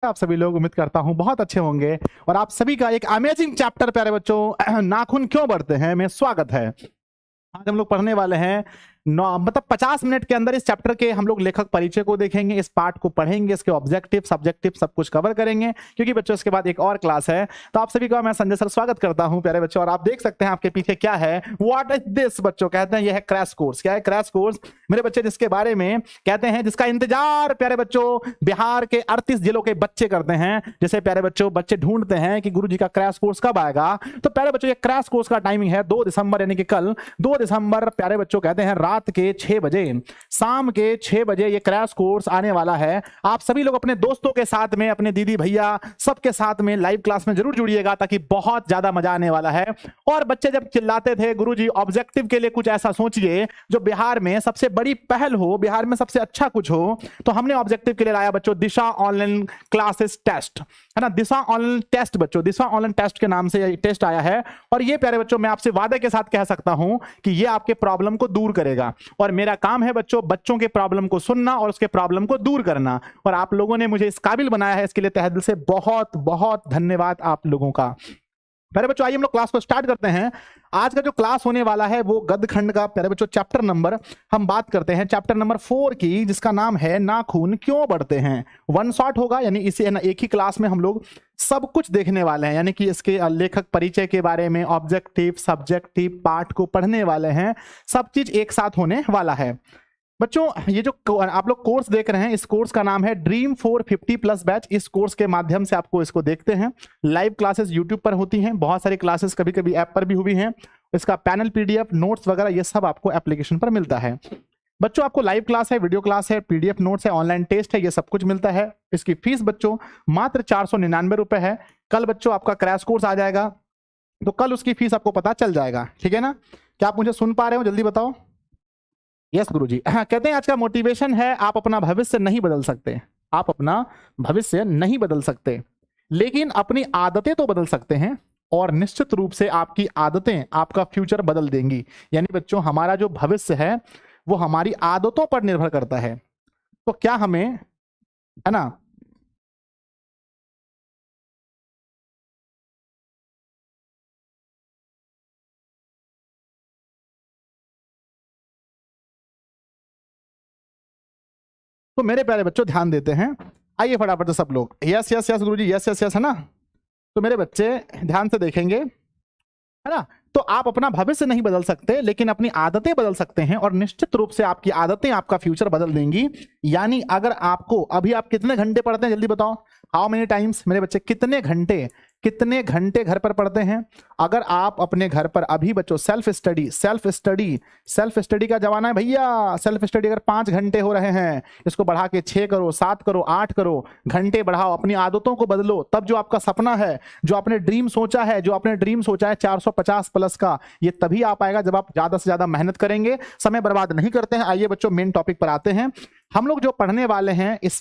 आप सभी लोग उम्मीद करता हूं बहुत अच्छे होंगे और आप सभी का एक अमेजिंग चैप्टर प्यारे बच्चों नाखून क्यों बढ़ते हैं में स्वागत है। आज हम लोग पढ़ने वाले हैं 50 मिनट के अंदर इस चैप्टर के हम लोग लेखक परिचय को देखेंगे, इस पार्ट को पढ़ेंगे, इसके ऑब्जेक्टिव सब्जेक्टिव सब कुछ कवर करेंगे क्योंकि बच्चों इसके बाद एक और क्लास है। तो आप सभी का मैं संजय सर स्वागत करता हूं प्यारे बच्चों। और आप देख सकते हैं आपके पीछे क्या है, व्हाट इज दिस बच्चों, कहते हैं यह है क्रैश कोर्स। क्या है क्रैश कोर्स मेरे बच्चे, जिसके बारे में कहते हैं जिसका इंतजार प्यारे बच्चों बिहार के 38 जिलों के बच्चे करते हैं। जैसे प्यारे बच्चों बच्चे ढूंढते हैं कि गुरुजी का क्रैश कोर्स कब आएगा, तो प्यारे बच्चों ये क्रैश कोर्स का टाइमिंग है 2 दिसंबर यानी कि कल 2 दिसंबर प्यारे बच्चों कहते हैं रात के 6 बजे, शाम के 6 बजे ये क्रैश कोर्स आने वाला है। आप सभी लोग अपने दोस्तों के साथ में, अपने दीदी भैया सबके साथ में लाइव क्लास में जरूर जुड़िएगा ताकि बहुत ज्यादा मजा आने वाला है। और बच्चे जब चिल्लाते थे गुरुजी ऑब्जेक्टिव के लिए कुछ ऐसा सोचिए जो बिहार में सबसे बड़ी पहल हो, बिहार में सबसे अच्छा कुछ हो, तो हमने ऑब्जेक्टिव के लिए लाया बच्चों दिशा ऑनलाइन क्लासेस टेस्ट, है ना। दिशा ऑनलाइन टेस्ट बच्चों, दिशा ऑनलाइन टेस्ट के नाम से ये टेस्ट आया है। और ये प्यारे बच्चों मैं आपसे वादे के साथ कह सकता हूं कि ये आपके प्रॉब्लम को दूर करेगा। और मेरा काम है बच्चों बच्चों के प्रॉब्लम को सुनना और उसके प्रॉब्लम को दूर करना। और आप लोगों ने मुझे इस काबिल बनाया है, इसके लिए तहे दिल से बहुत बहुत धन्यवाद आप लोगों का। प्यारे बच्चों आइए हम लोग क्लास को स्टार्ट करते हैं। आज का जो क्लास होने वाला है वो गद्य खंड का प्यारे बच्चों चैप्टर नंबर हम बात करते हैं, चैप्टर नंबर 4 की, जिसका नाम है नाखून क्यों बढ़ते हैं। वन शॉट होगा यानी इसे ना एक ही क्लास में हम लोग सब कुछ देखने वाले हैं, यानी कि इसके लेखक परिचय के बारे में, ऑब्जेक्टिव सब्जेक्टिव पार्ट को पढ़ने वाले हैं, सब चीज एक साथ होने वाला है। बच्चों ये जो आप लोग कोर्स देख रहे हैं, इस कोर्स का नाम है ड्रीम 450 प्लस बैच। इस कोर्स के माध्यम से आपको इसको देखते हैं। लाइव क्लासेस यूट्यूब पर होती हैं, बहुत सारी क्लासेस कभी कभी ऐप पर भी हुई हैं। इसका पैनल पीडीएफ नोट्स वगैरह ये सब आपको एप्लीकेशन पर मिलता है। बच्चों आपको लाइव क्लास है, वीडियो क्लास है, पीडीएफ नोट्स है, ऑनलाइन टेस्ट है, ये सब कुछ मिलता है। इसकी फीस बच्चों मात्र 499 रुपए है। कल बच्चों आपका क्रैश कोर्स आ जाएगा तो कल उसकी फीस आपको पता चल जाएगा, ठीक है ना। क्या आप मुझे सुन पा रहे हो, जल्दी बताओ। यस गुरुजी। कहते हैं आज का मोटिवेशन है आप अपना भविष्य नहीं बदल सकते, आप अपना भविष्य नहीं बदल सकते, लेकिन अपनी आदतें तो बदल सकते हैं और निश्चित रूप से आपकी आदतें आपका फ्यूचर बदल देंगी। यानी बच्चों हमारा जो भविष्य है वो हमारी आदतों पर निर्भर करता है। तो क्या हमें, है ना, तो मेरे प्यारे बच्चों ध्यान देते हैं। आइए फटाफट से सब लोग, यस यस यस गुरुजी, यस यस यस, है ना। तो मेरे बच्चे ध्यान से देखेंगे, है ना। तो आप अपना भविष्य नहीं बदल सकते लेकिन अपनी आदतें बदल सकते हैं और निश्चित रूप से आपकी आदतें आपका फ्यूचर बदल देंगी। यानी अगर आपको, अभी आप कितने घंटे पढ़ते हैं जल्दी बताओ, हाउ मेनी टाइम्स मेरे बच्चे, कितने घंटे घर पर पढ़ते हैं। अगर आप अपने घर पर अभी बच्चों सेल्फ स्टडी का जमाना है भैया। सेल्फ स्टडी अगर 5 घंटे हो रहे हैं, इसको बढ़ा के 6 करो, 7 करो, 8 करो, घंटे बढ़ाओ, अपनी आदतों को बदलो, तब जो आपका सपना है, जो आपने ड्रीम सोचा है 450 प्लस का, ये तभी आ पाएगा जब आप ज्यादा से ज्यादा मेहनत करेंगे, समय बर्बाद नहीं करते हैं। आइए बच्चों मेन टॉपिक पर आते हैं। हम लोग जो पढ़ने वाले हैं इस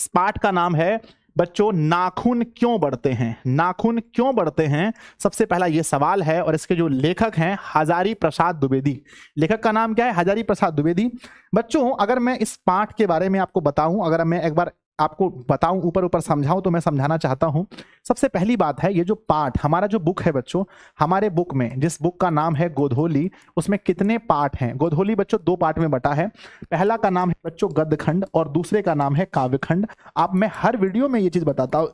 पाठ का नाम है बच्चों नाखून क्यों बढ़ते हैं। नाखून क्यों बढ़ते हैं, सबसे पहला यह सवाल है। और इसके जो लेखक हैं हजारी प्रसाद द्विवेदी। लेखक का नाम क्या है, हजारी प्रसाद द्विवेदी। बच्चों अगर मैं इस पाठ के बारे में आपको बताऊं, अगर मैं एक बार आपको बताऊं, ऊपर ऊपर समझाऊं, तो मैं समझाना चाहता हूं। सबसे पहली बात है, ये जो पाठ हमारा जो बुक है बच्चों, हमारे बुक में जिस बुक का नाम है गोधोली, उसमें कितने पार्ट हैं। गोधोली बच्चों 2 पार्ट में बटा है। पहला का नाम है बच्चों गद्य खंड और दूसरे का नाम है काव्य खंड। अब मैं हर वीडियो में ये चीज बताता हूं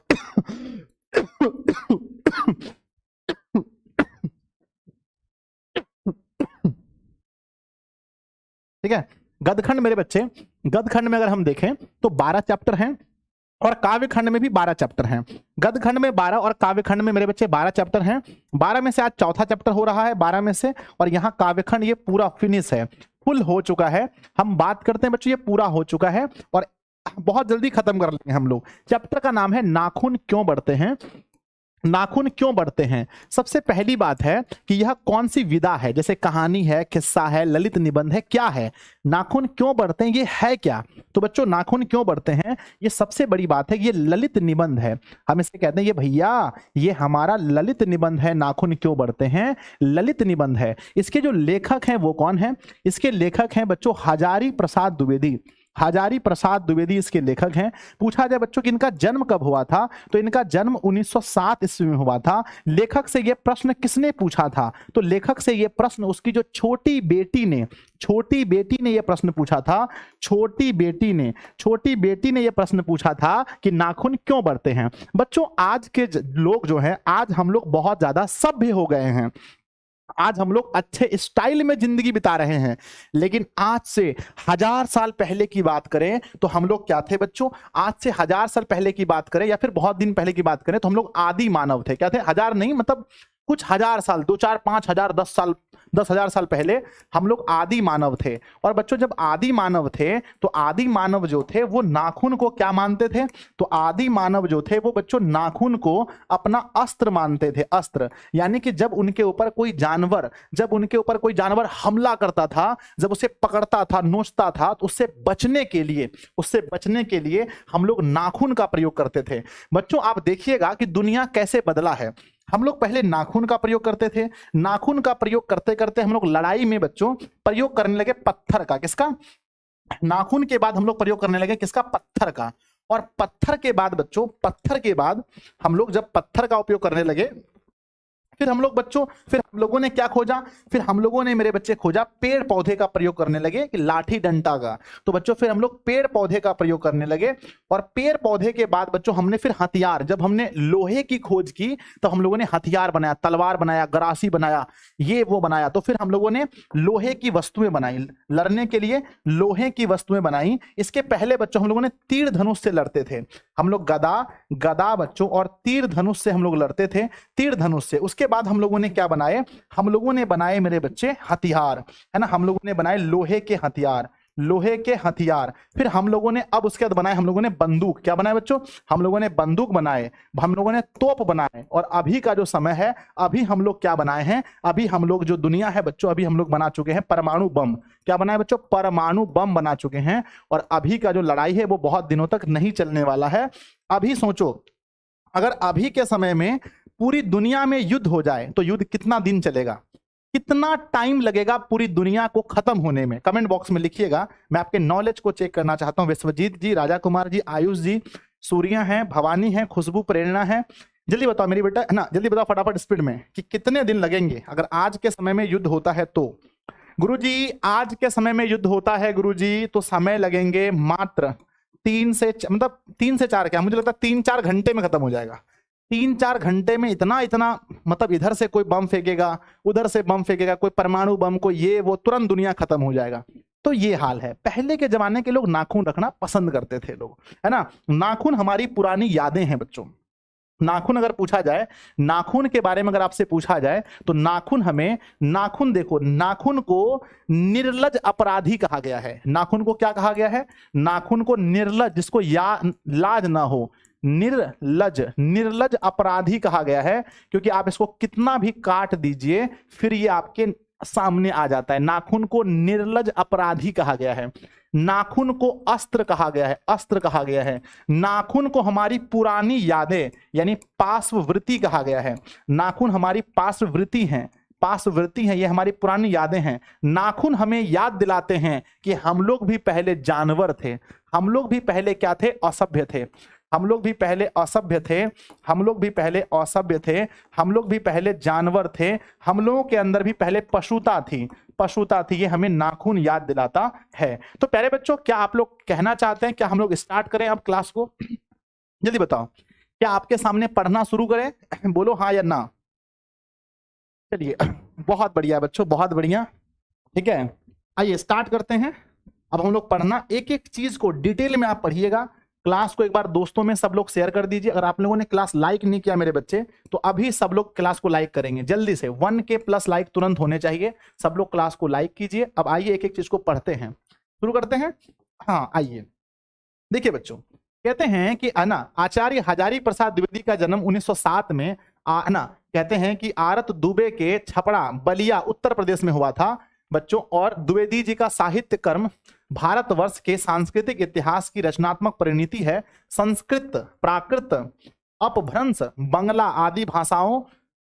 ठीक है। गदखंड मेरे बच्चे, गदखंड में अगर हम देखें तो 12 चैप्टर हैं और काव्य खंड में भी 12 चैप्टर हैं। गदखंड में 12 और काव्य खंड में मेरे बच्चे 12 चैप्टर हैं। 12 में से आज चौथा चैप्टर हो रहा है 12 में से, और यहाँ काव्य खंड ये पूरा फिनिश है, फुल हो चुका है। हम बात करते हैं बच्चों, ये पूरा हो चुका है और बहुत जल्दी खत्म कर लेंगे हम लोग। चैप्टर का नाम है नाखून क्यों बढ़ते हैं। नाखून क्यों बढ़ते हैं, सबसे पहली बात है कि यह कौन सी विधा है, जैसे कहानी है, किस्सा है, ललित निबंध है, क्या है। नाखून क्यों बढ़ते हैं, ये है क्या। तो बच्चों नाखून क्यों बढ़ते हैं, ये सबसे बड़ी बात है, ये ललित निबंध है। हम इसे कहते हैं ये भैया ये हमारा ललित निबंध है। नाखून क्यों बढ़ते हैं, ललित निबंध है। इसके जो लेखक हैं वो कौन है, इसके लेखक हैं बच्चों हजारी प्रसाद द्विवेदी। हजारी प्रसाद द्विवेदी इसके लेखक हैं। पूछा जाए बच्चों कि इनका जन्म कब हुआ था, तो इनका जन्म 1907 ईस्वी में हुआ था। लेखक से यह प्रश्न किसने पूछा था, तो लेखक से यह प्रश्न उसकी जो छोटी बेटी ने यह प्रश्न पूछा था। छोटी बेटी ने यह प्रश्न पूछा था कि नाखून क्यों बढ़ते हैं। बच्चों आज के लोग जो हैं, आज हम लोग बहुत ज्यादा सभ्य हो गए हैं, आज हम लोग अच्छे स्टाइल में जिंदगी बिता रहे हैं, लेकिन आज से 1000 साल पहले की बात करें तो हम लोग क्या थे बच्चों। आज से 1000 साल पहले की बात करें या फिर बहुत दिन पहले की बात करें तो हम लोग आदि मानव थे। क्या थे, 1000 नहीं, मतलब कुछ 1000 साल, 2 4 5 हजार 10 साल, 10,000 साल पहले हम लोग आदि मानव थे। और बच्चों जब आदि मानव थे तो आदि मानव जो थे वो नाखून को क्या मानते थे, तो आदि मानव जो थे वो बच्चों नाखून को अपना अस्त्र मानते थे। अस्त्र यानी कि जब उनके ऊपर कोई जानवर हमला करता था, जब उसे पकड़ता था, नोचता था, तो उससे बचने के लिए हम लोग नाखून का प्रयोग करते थे। बच्चों आप देखिएगा कि दुनिया कैसे बदला है। हम लोग पहले नाखून का प्रयोग करते थे, नाखून का प्रयोग करते करते हम लोग लड़ाई में बच्चों प्रयोग करने लगे पत्थर का। किसका, नाखून के बाद हम लोग प्रयोग करने लगे किसका, पत्थर का। और पत्थर के बाद बच्चों, पत्थर के बाद हम लोग जब पत्थर का उपयोग करने लगे, फिर हम लोगों ने क्या खोजा, फिर हम लोगों ने मेरे बच्चे खोजा पेड़ पौधे का प्रयोग करने लगे कि लाठी डंडा का। तो बच्चों फिर हम लोग पेड़ पौधे का प्रयोग करने लगे, और पेड़ पौधे के बाद बच्चों हमने फिर हथियार, जब हमने लोहे की खोज की तो हम लोगों ने हथियार बनाया, तलवार बनाया, गरासी बनाया, ये वो बनाया। तो फिर हम लोगों ने लोहे की वस्तुएं बनाई, लड़ने के लिए लोहे की वस्तुएं बनाई। इसके पहले बच्चों हम लोगों ने तीर धनुष से लड़ते थे, हम लोग गदा बच्चों और तीर धनुष से हम लोग लड़ते थे, तीर धनुष से। उसके बाद हम लोगों ने क्या बनाए, हम लोगों ने बनाए मेरे बच्चे हथियार, है ना, हम लोगों ने बनाए लोहे के हथियार। फिर हम लोगों ने अब उसके बाद बनाए हम लोगों ने बंदूक। क्या बनाए बच्चों, हम लोगों ने बंदूक बनाए, हम लोगों ने तोप बनाए। और अभी का जो समय है, अभी हम लोग क्या बनाए हैं, अभी हम लोग जो दुनिया है बच्चों, अभी हम लोग बना चुके हैं परमाणु बम। क्या बनाए बच्चों, परमाणु बम बना चुके हैं। और अभी का जो लड़ाई है वो बहुत दिनों तक नहीं चलने वाला है। अभी सोचो, अगर अभी के समय में पूरी दुनिया में युद्ध हो जाए तो युद्ध कितना दिन चलेगा, कितना टाइम लगेगा पूरी दुनिया को खत्म होने में। कमेंट बॉक्स में लिखिएगा, मैं आपके नॉलेज को चेक करना चाहता हूं। विश्वजीत जी, राजा कुमार जी, आयुष जी, सूर्या हैं, भवानी हैं, खुशबू, प्रेरणा है, जल्दी बताओ मेरी बेटा, है ना, जल्दी बताओ फटाफट स्पीड में कि कितने दिन लगेंगे अगर आज के समय में युद्ध होता है तो। गुरुजी आज के समय में युद्ध होता है गुरुजी तो समय लगेंगे मात्र 3 से 4, क्या मुझे लगता है 3-4 घंटे में खत्म हो जाएगा। 3-4 घंटे में इतना मतलब इधर से कोई बम फेंकेगा, उधर से बम फेंकेगा, कोई परमाणु बम, कोई ये वो, तुरंत दुनिया खत्म हो जाएगा। तो ये हाल है। पहले के जमाने के लोग नाखून रखना पसंद करते थे लोग, है ना। नाखून हमारी पुरानी यादें हैं बच्चों। नाखून अगर पूछा जाए, नाखून के बारे में अगर आपसे पूछा जाए तो देखो, नाखून को निर्लज अपराधी कहा गया है। नाखून को क्या कहा गया है, नाखून को निर्लज, जिसको लाज ना हो, निर्लज अपराधी कहा गया है, क्योंकि आप इसको कितना भी काट दीजिए फिर ये आपके सामने आ जाता है। नाखून को निर्लज अपराधी कहा गया है। नाखून को अस्त्र कहा गया है, नाखून को हमारी पुरानी यादें यानी पार्श्ववृत्ति कहा गया है। नाखून हमारी पार्श्ववृत्ति है, ये हमारी पुरानी यादें हैं। नाखून हमें याद दिलाते हैं कि हम लोग भी पहले जानवर थे, हम लोग भी पहले क्या थे, असभ्य थे, हम लोग भी पहले जानवर थे, हम लोगों के अंदर भी पहले पशुता थी। ये हमें नाखून याद दिलाता है। तो प्यारे बच्चों, क्या आप लोग कहना चाहते हैं क्या हम लोग स्टार्ट करें अब क्लास को? जल्दी बताओ, क्या आपके सामने पढ़ना शुरू करें? बोलो हाँ या ना। चलिए, बहुत बढ़िया बच्चों, बहुत बढ़िया। ठीक है, आइए स्टार्ट करते हैं। अब हम लोग पढ़ना, एक एक चीज को डिटेल में आप पढ़िएगा। क्लास को एक बार दोस्तों में सब लोग शेयर कर दीजिए। अगर आप लोगों ने क्लास लाइक नहीं किया मेरे बच्चे, तो अभी सब लोग क्लास को लाइक करेंगे जल्दी से। 1K प्लस लाइक तुरंत होने चाहिए। सब लोग क्लास को लाइक कीजिए। अब आइए एक एक चीज को पढ़ते हैं, शुरू करते हैं। हाँ आइए, देखिए बच्चों, कहते हैं कि आचार्य हजारी प्रसाद द्विवेदी का जन्म 1907 में कहते हैं कि आरत दुबे के छपड़ा बलिया उत्तर प्रदेश में हुआ था बच्चों। और द्विवेदी जी का साहित्य कर्म भारतवर्ष के सांस्कृतिक इतिहास की रचनात्मक परिणति है। संस्कृत, प्राकृत, अपभ्रंश, बंगला आदि भाषाओं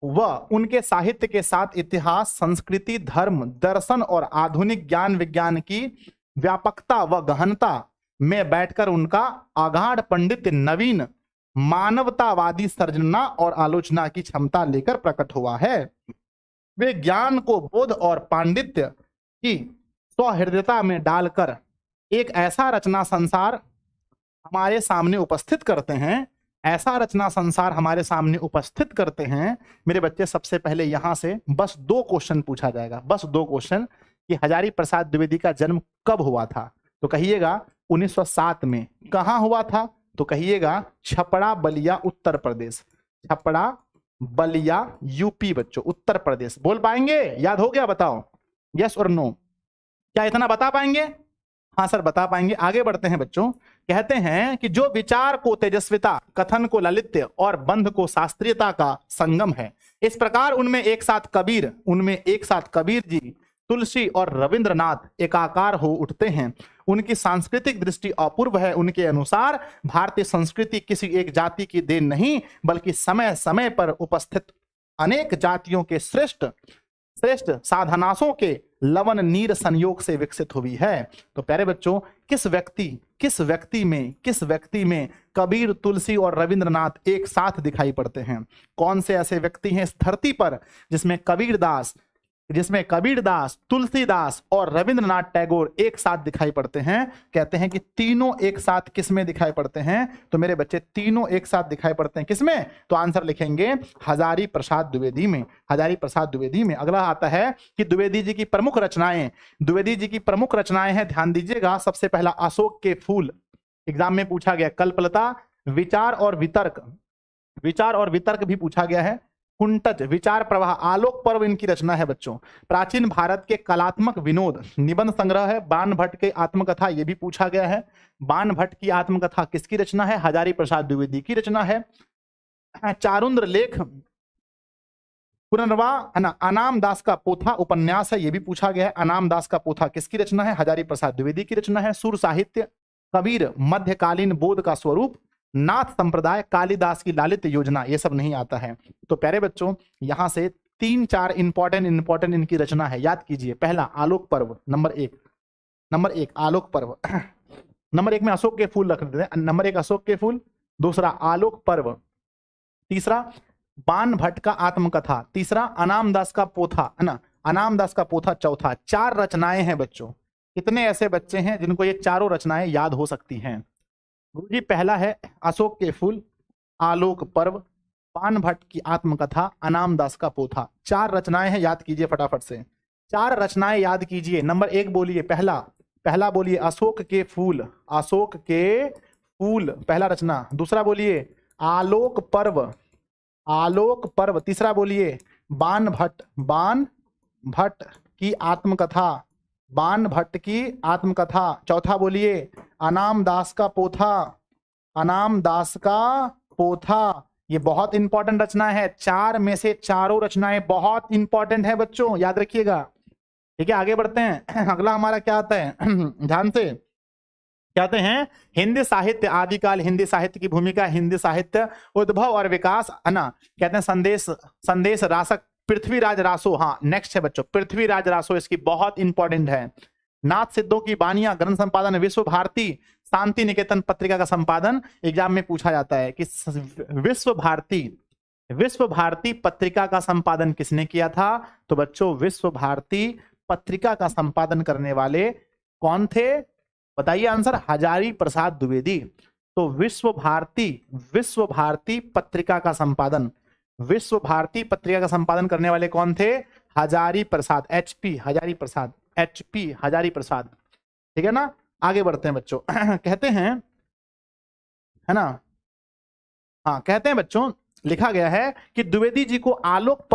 व उनके साहित्य के साथ इतिहास, संस्कृति, धर्म, दर्शन और आधुनिक ज्ञान विज्ञान की व्यापकता व गहनता में बैठकर उनका अगाध पंडित नवीन मानवतावादी सर्जना और आलोचना की क्षमता लेकर प्रकट हुआ है। वे ज्ञान को बोध और पांडित्य की स्वहृदयता में डालकर एक ऐसा रचना संसार हमारे सामने उपस्थित करते हैं, ऐसा रचना संसार हमारे सामने उपस्थित करते हैं। मेरे बच्चे, सबसे पहले यहां से बस 2 क्वेश्चन पूछा जाएगा, बस 2 क्वेश्चन कि हजारी प्रसाद द्विवेदी का जन्म कब हुआ था? तो कहिएगा 1907 में। कहां हुआ था? तो कहिएगा छपरा बलिया उत्तर प्रदेश। छपरा बलिया यूपी बच्चों, उत्तर प्रदेश। बोल पाएंगे? याद हो गया? बताओ यस और नो। क्या इतना बता पाएंगे? हाँ सर बता पाएंगे। आगे बढ़ते हैं बच्चों। कहते हैं कि जो विचार को तेजस्विता, कथन को ललित्य और बंध को शास्त्रीयता का संगम है, इस प्रकार उनमें एक साथ कबीर जी, तुलसी और रविंद्रनाथ एकाकार हो उठते हैं। उनकी सांस्कृतिक दृष्टि अपूर्व है। उनके अनुसार भारतीय संस्कृति किसी एक जाति की देन नहीं, बल्कि समय समय पर उपस्थित अनेक जातियों के श्रेष्ठ साधनासों के लवन नीर संयोग से विकसित हुई है। तो प्यारे बच्चों, किस व्यक्ति में कबीर, तुलसी और रविंद्रनाथ एक साथ दिखाई पड़ते हैं? कौन से ऐसे व्यक्ति हैं इस धरती पर जिसमें कबीरदास, तुलसीदास और रविंद्रनाथ टैगोर एक साथ दिखाई पड़ते हैं? कहते हैं कि तीनों एक साथ किसमें दिखाई पड़ते हैं? तो मेरे बच्चे, तीनों एक साथ दिखाई पड़ते हैं किसमें? तो आंसर लिखेंगे हजारी प्रसाद द्विवेदी में। हजारी प्रसाद द्विवेदी में। अगला आता है कि द्विवेदी जी की प्रमुख रचनाएं हैं, ध्यान दीजिएगा। सबसे पहला अशोक के फूल, एग्जाम में पूछा गया। कल्पलता, विचार और वितर्क भी पूछा गया है। कुंटज, विचार प्रवाह, आलोक पर्व इनकी रचना है बच्चों। प्राचीन भारत के कलात्मक विनोद, निबंध संग्रह है। बाण भट्ट के आत्मकथा, ये भी पूछा गया है। बाण भट्ट की आत्मकथा किसकी रचना है? हजारी प्रसाद द्विवेदी की रचना है। चारुंद्र लेख पुनर्वा है ना, अनाम दास का पोथा उपन्यास है, ये भी पूछा गया है। अनाम दास का पोथा किसकी रचना है? हजारी प्रसाद द्विवेदी की रचना है। सुर साहित्य, कबीर मध्यकालीन बोध का स्वरूप, नाथ संप्रदाय, कालिदास की लालित योजना, ये सब नहीं आता है। तो प्यारे बच्चों, यहां से 3-4 इंपॉर्टेंट इनकी रचना है, याद कीजिए। पहला आलोक पर्व, नंबर एक आलोक पर्व। नंबर 1 में अशोक के फूल रख देते हैं। नंबर 1 अशोक के फूल, दूसरा आलोक पर्व, तीसरा बाण भट्ट का आत्मकथा, तीसरा अनाम दास का पोथा, है ना, अनाम दास का पोथा चौथा। 4 रचनाएं हैं बच्चों। कितने ऐसे बच्चे हैं जिनको ये चारों रचनाएं याद हो सकती हैं? गुरुजी, पहला है अशोक के फूल, आलोक पर्व, बाण भट्ट की आत्मकथा, अनाम दास का पोथा। 4 रचनाएं हैं, याद कीजिए फटाफट से। 4 रचनाएं याद कीजिए। नंबर 1 बोलिए, पहला बोलिए अशोक के फूल, पहला रचना। दूसरा बोलिए आलोक पर्व, तीसरा बोलिए बाण भट्ट की आत्मकथा, चौथा बोलिए अनाम दास का पोथा। ये बहुत इंपॉर्टेंट रचना है। 4 में से चारों रचनाएं बहुत इंपॉर्टेंट है बच्चों, याद रखिएगा। ठीक है, आगे बढ़ते हैं। अगला हमारा क्या आता है? ध्यान से, कहते हैं हिंदी साहित्य आदिकाल, हिंदी साहित्य की भूमिका, हिंदी साहित्य उद्भव और विकास, है ना। कहते हैं संदेश रासक पृथ्वीराज रासो। हाँ, नेक्स्ट है बच्चों, पृथ्वीराज रासो, इसकी बहुत इंपॉर्टेंट है। नाथ सिद्धों की बानियां, ग्रंथ संपादन, विश्व भारती शांति निकेतन पत्रिका का संपादन। एग्जाम में पूछा जाता है कि विश्व भारती पत्रिका का संपादन किसने किया था? तो बच्चों, विश्व भारती पत्रिका का संपादन करने वाले कौन थे? बताइए आंसर। हजारी प्रसाद द्विवेदी। तो विश्व भारती पत्रिका का संपादन करने वाले कौन थे? हजारी प्रसाद, HP हजारी प्रसाद। ठीक है ना। आगे बढ़ते हैं बच्चों। कहते हैं, है ना, हाँ, कहते हैं बच्चों, लिखा गया है कि द्विवेदी जी को आलोक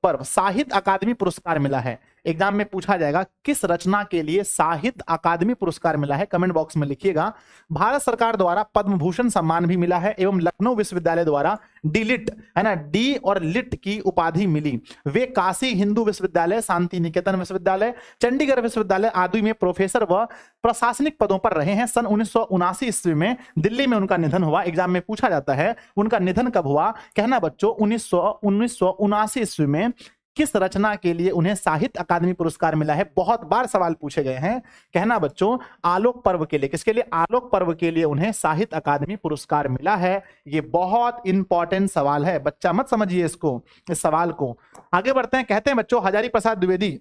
पर्व साहित्य अकादमी पुरस्कार मिला है। एग्जाम में पूछा जाएगा किस रचना के लिए साहित्य अकादमी पुरस्कार मिला है, कमेंट बॉक्स में लिखिएगा। भारत सरकार द्वारा पद्म भूषण सम्मान भी मिला है एवं लखनऊ विश्वविद्यालय द्वारा डी-लिट, है ना, डी और लिट की उपाधि मिली। वे काशी हिंदू विश्वविद्यालय, शांति निकेतन विश्वविद्यालय, चंडीगढ़ विश्वविद्यालय आदि में प्रोफेसर व प्रशासनिक पदों पर रहे हैं। सन 1979 ईस्वी में दिल्ली में उनका निधन हुआ। एग्जाम में पूछा जाता है उनका निधन कब हुआ। कहना बच्चों 1979 ईस्वी में किस रचना के लिए उन्हें साहित्य अकादमी पुरस्कार मिला है? बहुत बार सवाल पूछे गए हैं। कहना बच्चों आलोक पर्व के लिए, किसके लिए? आलोक पर्व के लिए उन्हें साहित्य अकादमी पुरस्कार मिला है। ये बहुत इंपॉर्टेंट सवाल है, बच्चा मत समझिए इसको, इस सवाल को। आगे बढ़ते हैं। कहते हैं बच्चों हजारी प्रसाद द्विवेदी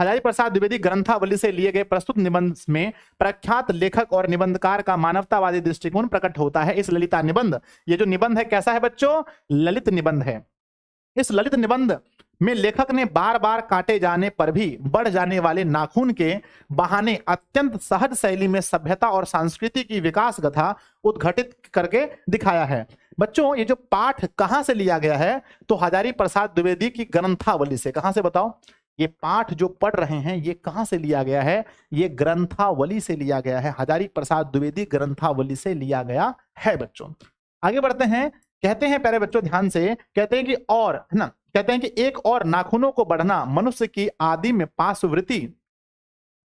हजारी प्रसाद द्विवेदी ग्रंथावली से लिए गए प्रस्तुत निबंध में प्रख्यात लेखक और निबंधकार का मानवतावादी दृष्टिकोण प्रकट होता है। इस ललिता निबंध, ये जो निबंध है कैसा है बच्चों? ललित निबंध है। इस ललित निबंध में लेखक ने बार बार काटे जाने पर भी बढ़ जाने वाले नाखून के बहाने अत्यंत सहज शैली में सभ्यता और संस्कृति की विकास गाथा उद्घटित करके दिखाया है। बच्चों ये जो पाठ कहां से लिया गया है? तो हजारी प्रसाद द्विवेदी की ग्रंथावली से। कहां से बताओ? ये पाठ जो पढ़ रहे हैं ये कहां से लिया गया है? ये ग्रंथावली से लिया गया है। हजारी प्रसाद द्विवेदी ग्रंथावली से लिया गया है बच्चों। आगे बढ़ते हैं। कहते हैं प्यारे बच्चों ध्यान से, कहते हैं कि और है ना, कहते हैं कि एक और नाखूनों को बढ़ना मनुष्य की आदि में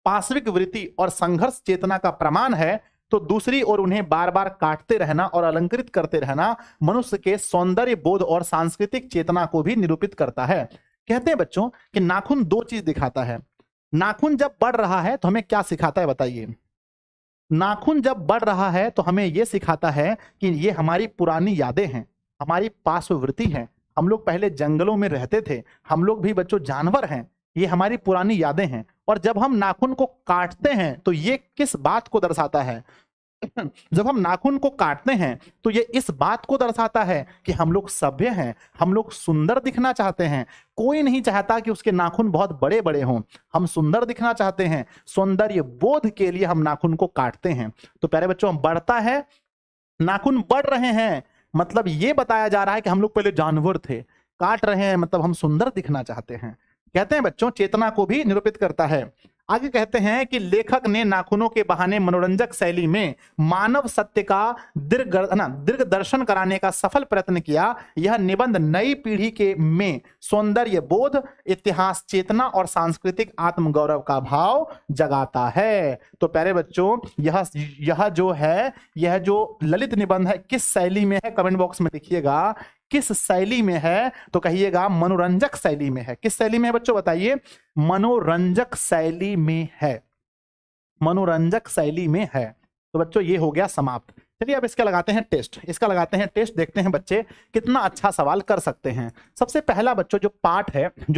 पाश्विक वृत्ति और संघर्ष चेतना का प्रमाण है, तो दूसरी ओर उन्हें बार बार काटते रहना और अलंकृत करते रहना मनुष्य के सौंदर्य बोध और सांस्कृतिक चेतना को भी निरूपित करता है। कहते हैं बच्चों कि नाखून दो चीज दिखाता है। नाखून जब बढ़ रहा है तो हमें क्या सिखाता है बताइए? नाखून जब बढ़ रहा है तो हमें यह सिखाता है कि ये हमारी पुरानी यादें हैं, हमारी पार्श्ववृत्ति है। हम लोग पहले जंगलों में रहते थे, हम लोग भी बच्चों जानवर हैं, ये हमारी पुरानी यादें हैं। और जब हम नाखून को काटते हैं तो ये किस बात को दर्शाता है? जब हम नाखून को काटते हैं तो ये इस बात को दर्शाता है कि हम लोग सभ्य हैं, हम लोग सुंदर दिखना चाहते हैं। कोई नहीं चाहता कि उसके नाखून बहुत बड़े बड़े हों, हम सुंदर दिखना चाहते हैं। सौंदर्य बोध के लिए हम नाखून को काटते हैं। तो प्यारे बच्चों बढ़ता है, नाखून बढ़ रहे हैं, मतलब ये बताया जा रहा है कि हम लोग पहले जानवर थे, काट रहे हैं मतलब हम सुंदर दिखना चाहते हैं। कहते हैं बच्चों चेतना को भी निरूपित करता है। आगे कहते हैं कि लेखक ने नाखूनों के बहाने मनोरंजक शैली में मानव सत्य का दीर्घ दर्शन कराने का सफल प्रयत्न किया। यह निबंध नई पीढ़ी के में सौंदर्य बोध, इतिहास चेतना और सांस्कृतिक आत्मगौरव का भाव जगाता है। तो प्यारे बच्चों यह जो ललित निबंध है किस शैली में है? कमेंट बॉक्स में लिखिएगा किस शैली में है, तो कहिएगा मनोरंजक शैली में है। किस शैली में है बच्चों बताइए? मनोरंजक शैली में है, मनोरंजक शैली में है। तो बच्चों ये हो गया समाप्त। चलिए अब इसका लगाते हैं टेस्ट, इसका लगाते हैं टेस्ट, देखते हैं बच्चे कितना अच्छा सवाल कर सकते हैं। सबसे पहला बच्चों जो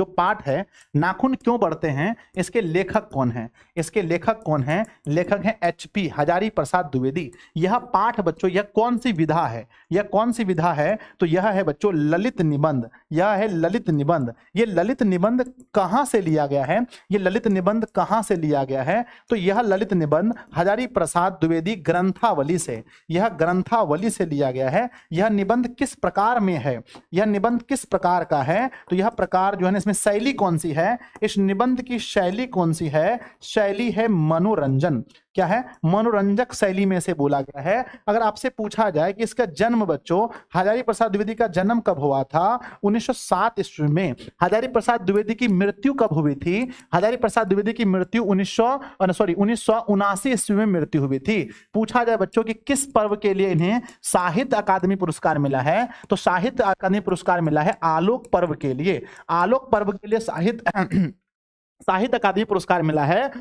पाठ है नाखून क्यों बढ़ते हैं, इसके लेखक कौन है? इसके लेखक कौन है? लेखक है HP हजारी प्रसाद द्विवेदी। यह पाठ बच्चों यह कौन सी विधा है? यह कौन सी विधा है? तो यह है बच्चों ललित निबंध। यह है ललित निबंध। ये ललित निबंध कहां से लिया गया है? ये ललित निबंध कहां से लिया गया है? तो यह ललित निबंध हजारी प्रसाद द्विवेदी ग्रंथावली से, यह ग्रंथावली से लिया गया है। यह निबंध किस प्रकार में है? यह निबंध किस प्रकार का है? तो यह प्रकार जो है ना, इसमें शैली कौन सी है? इस निबंध की शैली कौन सी है? शैली है मनोरंजन। क्या है? मनोरंजक शैली में से बोला गया है। अगर आपसे पूछा जाए कि इसका जन्म बच्चों हजारी प्रसाद द्विवेदी का जन्म कब हुआ था? 1907 ईस्वी में। हजारी प्रसाद द्विवेदी की मृत्यु कब हुई थी? हजारी प्रसाद द्विवेदी की मृत्यु 1979 ईस्वी में मृत्यु हुई थी। पूछा जाए बच्चों कि किस पर्व के लिए इन्हें साहित्य अकादमी पुरस्कार मिला है, तो साहित्य अकादमी पुरस्कार मिला है आलोक पर्व के लिए। आलोक पर्व के लिए साहित्य अकादमी पुरस्कार मिला है।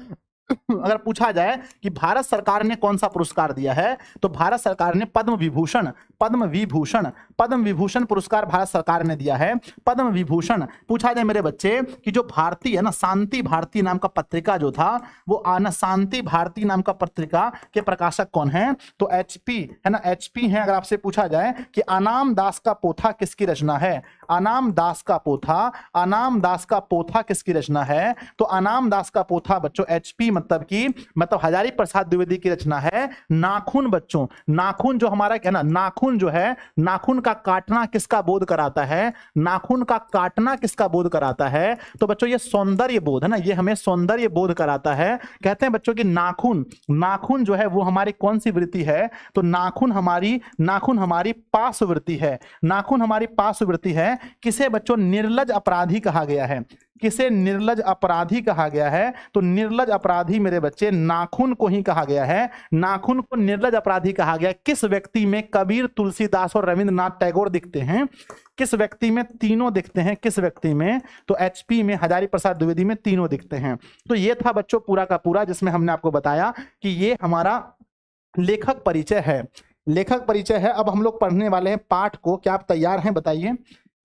अगर पूछा जाए कि भारत सरकार ने कौन सा पुरस्कार दिया है, तो भारत सरकार ने पद्म विभूषण पुरस्कार भारत सरकार ने दिया है। पद्म विभूषण। पूछा जाए मेरे बच्चे कि जो भारती है ना, शांति भारती नाम का पत्रिका जो था, वो शांति भारती नाम का पत्रिका के प्रकाशक कौन है? तो HP है ना, HP है। अगर आपसे पूछा जाए कि अनाम दास का पोथा किसकी रचना है? अनाम दास का पोथा किसकी रचना है? तो अनाम दास का पोथा बच्चों HP मतलब हजारी प्रसाद द्विवेदी की रचना है। नाखून बच्चों, नाखून जो हमारा क्या ना, नाखून जो है, नाखून का काटना किसका बोध कराता है? नाखून का काटना किसका बोध कराता है? तो बच्चों ये सौंदर्य बोध है ना, ये हमें सौंदर्य बोध कराता है। कहते हैं बच्चों कि नाखून जो है वो हमारी कौन सी वृत्ति है? तो नाखून हमारी पार्श्ववृत्ति है। नाखून हमारी पार्श्ववृत्ति है। किसे बच्चों निर्लज अपराधी कहा गया है? किसे निर्लज अपराधी कहा गया है? तो निर्लज अपराधी मेरे बच्चे नाखून को ही कहा गया है। नाखून को निर्लज अपराधी कहा गया। किस व्यक्ति में कबीर, तुलसीदास और रविंद्रनाथ टैगोर दिखते हैं? किस व्यक्ति में तीनों दिखते हैं, किस व्यक्ति में, तो एचपी में, हजारी प्रसाद द्विवेदी में तीनों दिखते हैं। तो ये था बच्चों पूरा का पूरा, जिसमें हमने आपको बताया कि ये हमारा लेखक परिचय है, लेखक परिचय है। अब हम लोग पढ़ने वाले हैं पाठ को। क्या आप तैयार हैं बताइए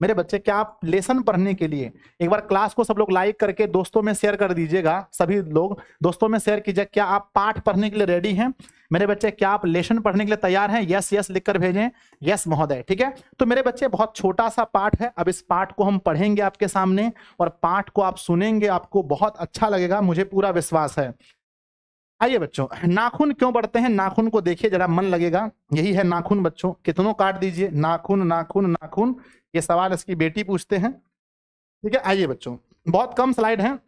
मेरे बच्चे? क्या आप लेसन पढ़ने के लिए एक बार क्लास को सब लोग लाइक करके दोस्तों में शेयर कर दीजिएगा, सभी लोग दोस्तों में शेयर कीजिए। क्या आप पाठ पढ़ने के लिए रेडी हैं मेरे बच्चे? क्या आप लेसन पढ़ने के लिए तैयार हैं? यस यस लिखकर भेजें, यस महोदय, ठीक है। तो मेरे बच्चे बहुत छोटा सा पाठ है, अब इस पाठ को हम पढ़ेंगे आपके सामने और पाठ को आप सुनेंगे, आपको बहुत अच्छा लगेगा, मुझे पूरा विश्वास है। आइए बच्चों, नाखून क्यों बढ़ते हैं, नाखून को देखिए जरा, मन लगेगा। यही है नाखून बच्चों, कितनों काट दीजिए, नाखून नाखून नाखून। ये सवाल इसकी बेटी पूछते हैं, ठीक है। आइए बच्चों, बहुत कम स्लाइड हैं,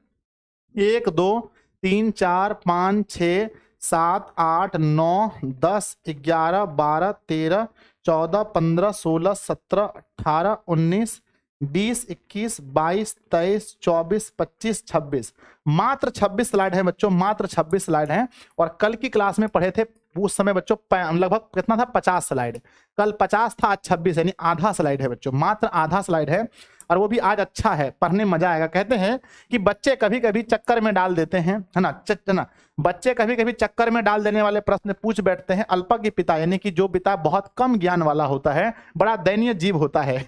1 2 3 4 5 6 7 8 9 10 11 12 13 14 15 16 17 18 19 20 21 22 23 24 25 26, मात्र 26 स्लाइड है बच्चों, मात्र 26 स्लाइड हैं। और कल की क्लास में पढ़े थे उस समय बच्चों लगभग कितना था, 50 स्लाइड। कल 50 था, आज 26, यानी आधा स्लाइड है बच्चों, मात्र आधा स्लाइड है। और वो भी आज अच्छा है, पढ़ने मजा आएगा। कहते हैं कि बच्चे कभी कभी चक्कर में डाल देते हैं, है ना, बच्चे कभी कभी चक्कर में डाल देने वाले प्रश्न पूछ बैठते हैं। अल्पज्ञ पिता, यानी कि जो पिता बहुत कम ज्ञान वाला होता है, बड़ा दयनीय जीव होता है।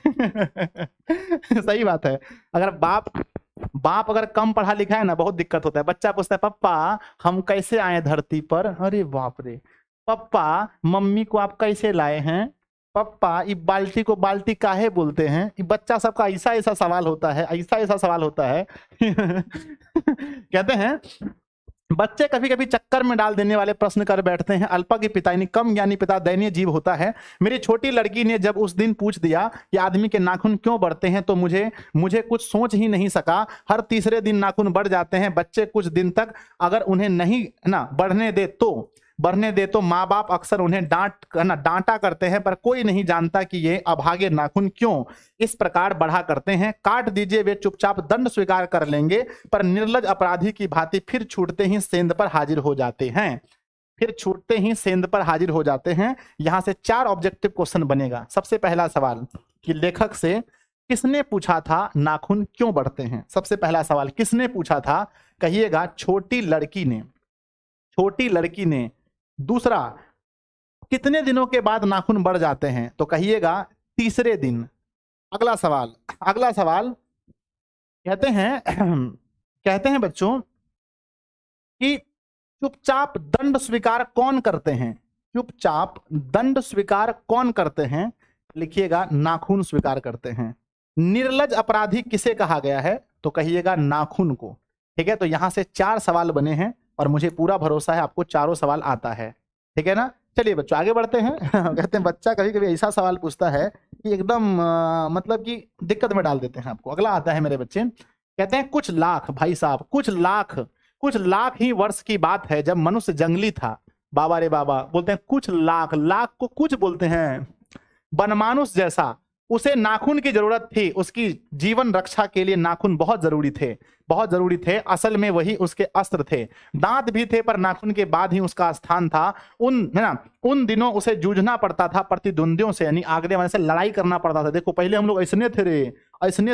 सही बात है। अगर बाप अगर कम पढ़ा लिखा है ना, बहुत दिक्कत होता है। बच्चा पूछता है पप्पा हम कैसे आए धरती पर, अरे बाप रे, पप्पा मम्मी को आप कैसे लाए हैं, पप्पा इस बाल्टी को बाल्टी काहे बोलते हैं। बच्चा सबका ऐसा ऐसा सवाल होता है, ऐसा ऐसा सवाल होता है। कहते हैं बच्चे कभी कभी चक्कर में डाल देने वाले प्रश्न कर बैठते हैं। अल्पज्ञ पिता यानी कम ज्ञानी पिता दयनीय जीव होता है। मेरी छोटी लड़की ने जब उस दिन पूछ दिया कि आदमी के नाखून क्यों बढ़ते हैं, तो मुझे कुछ सोच ही नहीं सका। हर तीसरे दिन नाखून बढ़ जाते हैं। बच्चे कुछ दिन तक अगर उन्हें नहीं ना बढ़ने दे तो माँ बाप अक्सर उन्हें डांटा करते हैं, पर कोई नहीं जानता कि ये अभागे नाखून क्यों इस प्रकार बढ़ा करते हैं। काट दीजिए, वे चुपचाप दंड स्वीकार कर लेंगे, पर निर्लज अपराधी की भांति फिर छूटते ही सेंध पर हाजिर हो जाते हैं, फिर छूटते ही सेंध पर हाजिर हो जाते हैं। यहां से 4 ऑब्जेक्टिव क्वेश्चन बनेगा। सबसे पहला सवाल कि लेखक से किसने पूछा था नाखून क्यों बढ़ते हैं। सबसे पहला सवाल किसने पूछा था, कहिएगा छोटी लड़की ने। दूसरा, कितने दिनों के बाद नाखून बढ़ जाते हैं, तो कहिएगा तीसरे दिन। अगला सवाल कहते हैं बच्चों कि चुपचाप दंड स्वीकार कौन करते हैं, चुपचाप दंड स्वीकार कौन करते हैं, लिखिएगा नाखून स्वीकार करते हैं। निर्लज अपराधी किसे कहा गया है, तो कहिएगा नाखून को, ठीक है। तो यहां से 4 सवाल बने हैं और मुझे पूरा भरोसा है आपको चारों सवाल आता है, ठीक है ना। चलिए बच्चों आगे बढ़ते हैं। कहते हैं बच्चा कभी कभी ऐसा सवाल पूछता है कि एकदम मतलब कि दिक्कत में डाल देते हैं आपको। अगला आता है मेरे बच्चे, कहते हैं कुछ लाख, भाई साहब कुछ लाख ही वर्ष की बात है जब मनुष्य जंगली था। बाबा रे बाबा, बोलते हैं कुछ लाख को कुछ बोलते हैं। बनमानुष जैसा, उसे नाखून की जरूरत थी, उसकी जीवन रक्षा के लिए नाखून बहुत जरूरी थे। असल में वही उसके अस्त्र थे। दांत भी थे पर नाखून के बाद ही उसका स्थान था। उन दिनों उसे जूझना पड़ता था प्रतिद्वंदियों से, यानी आगने वाले से लड़ाई करना पड़ता था। देखो पहले हम लोग ऐसने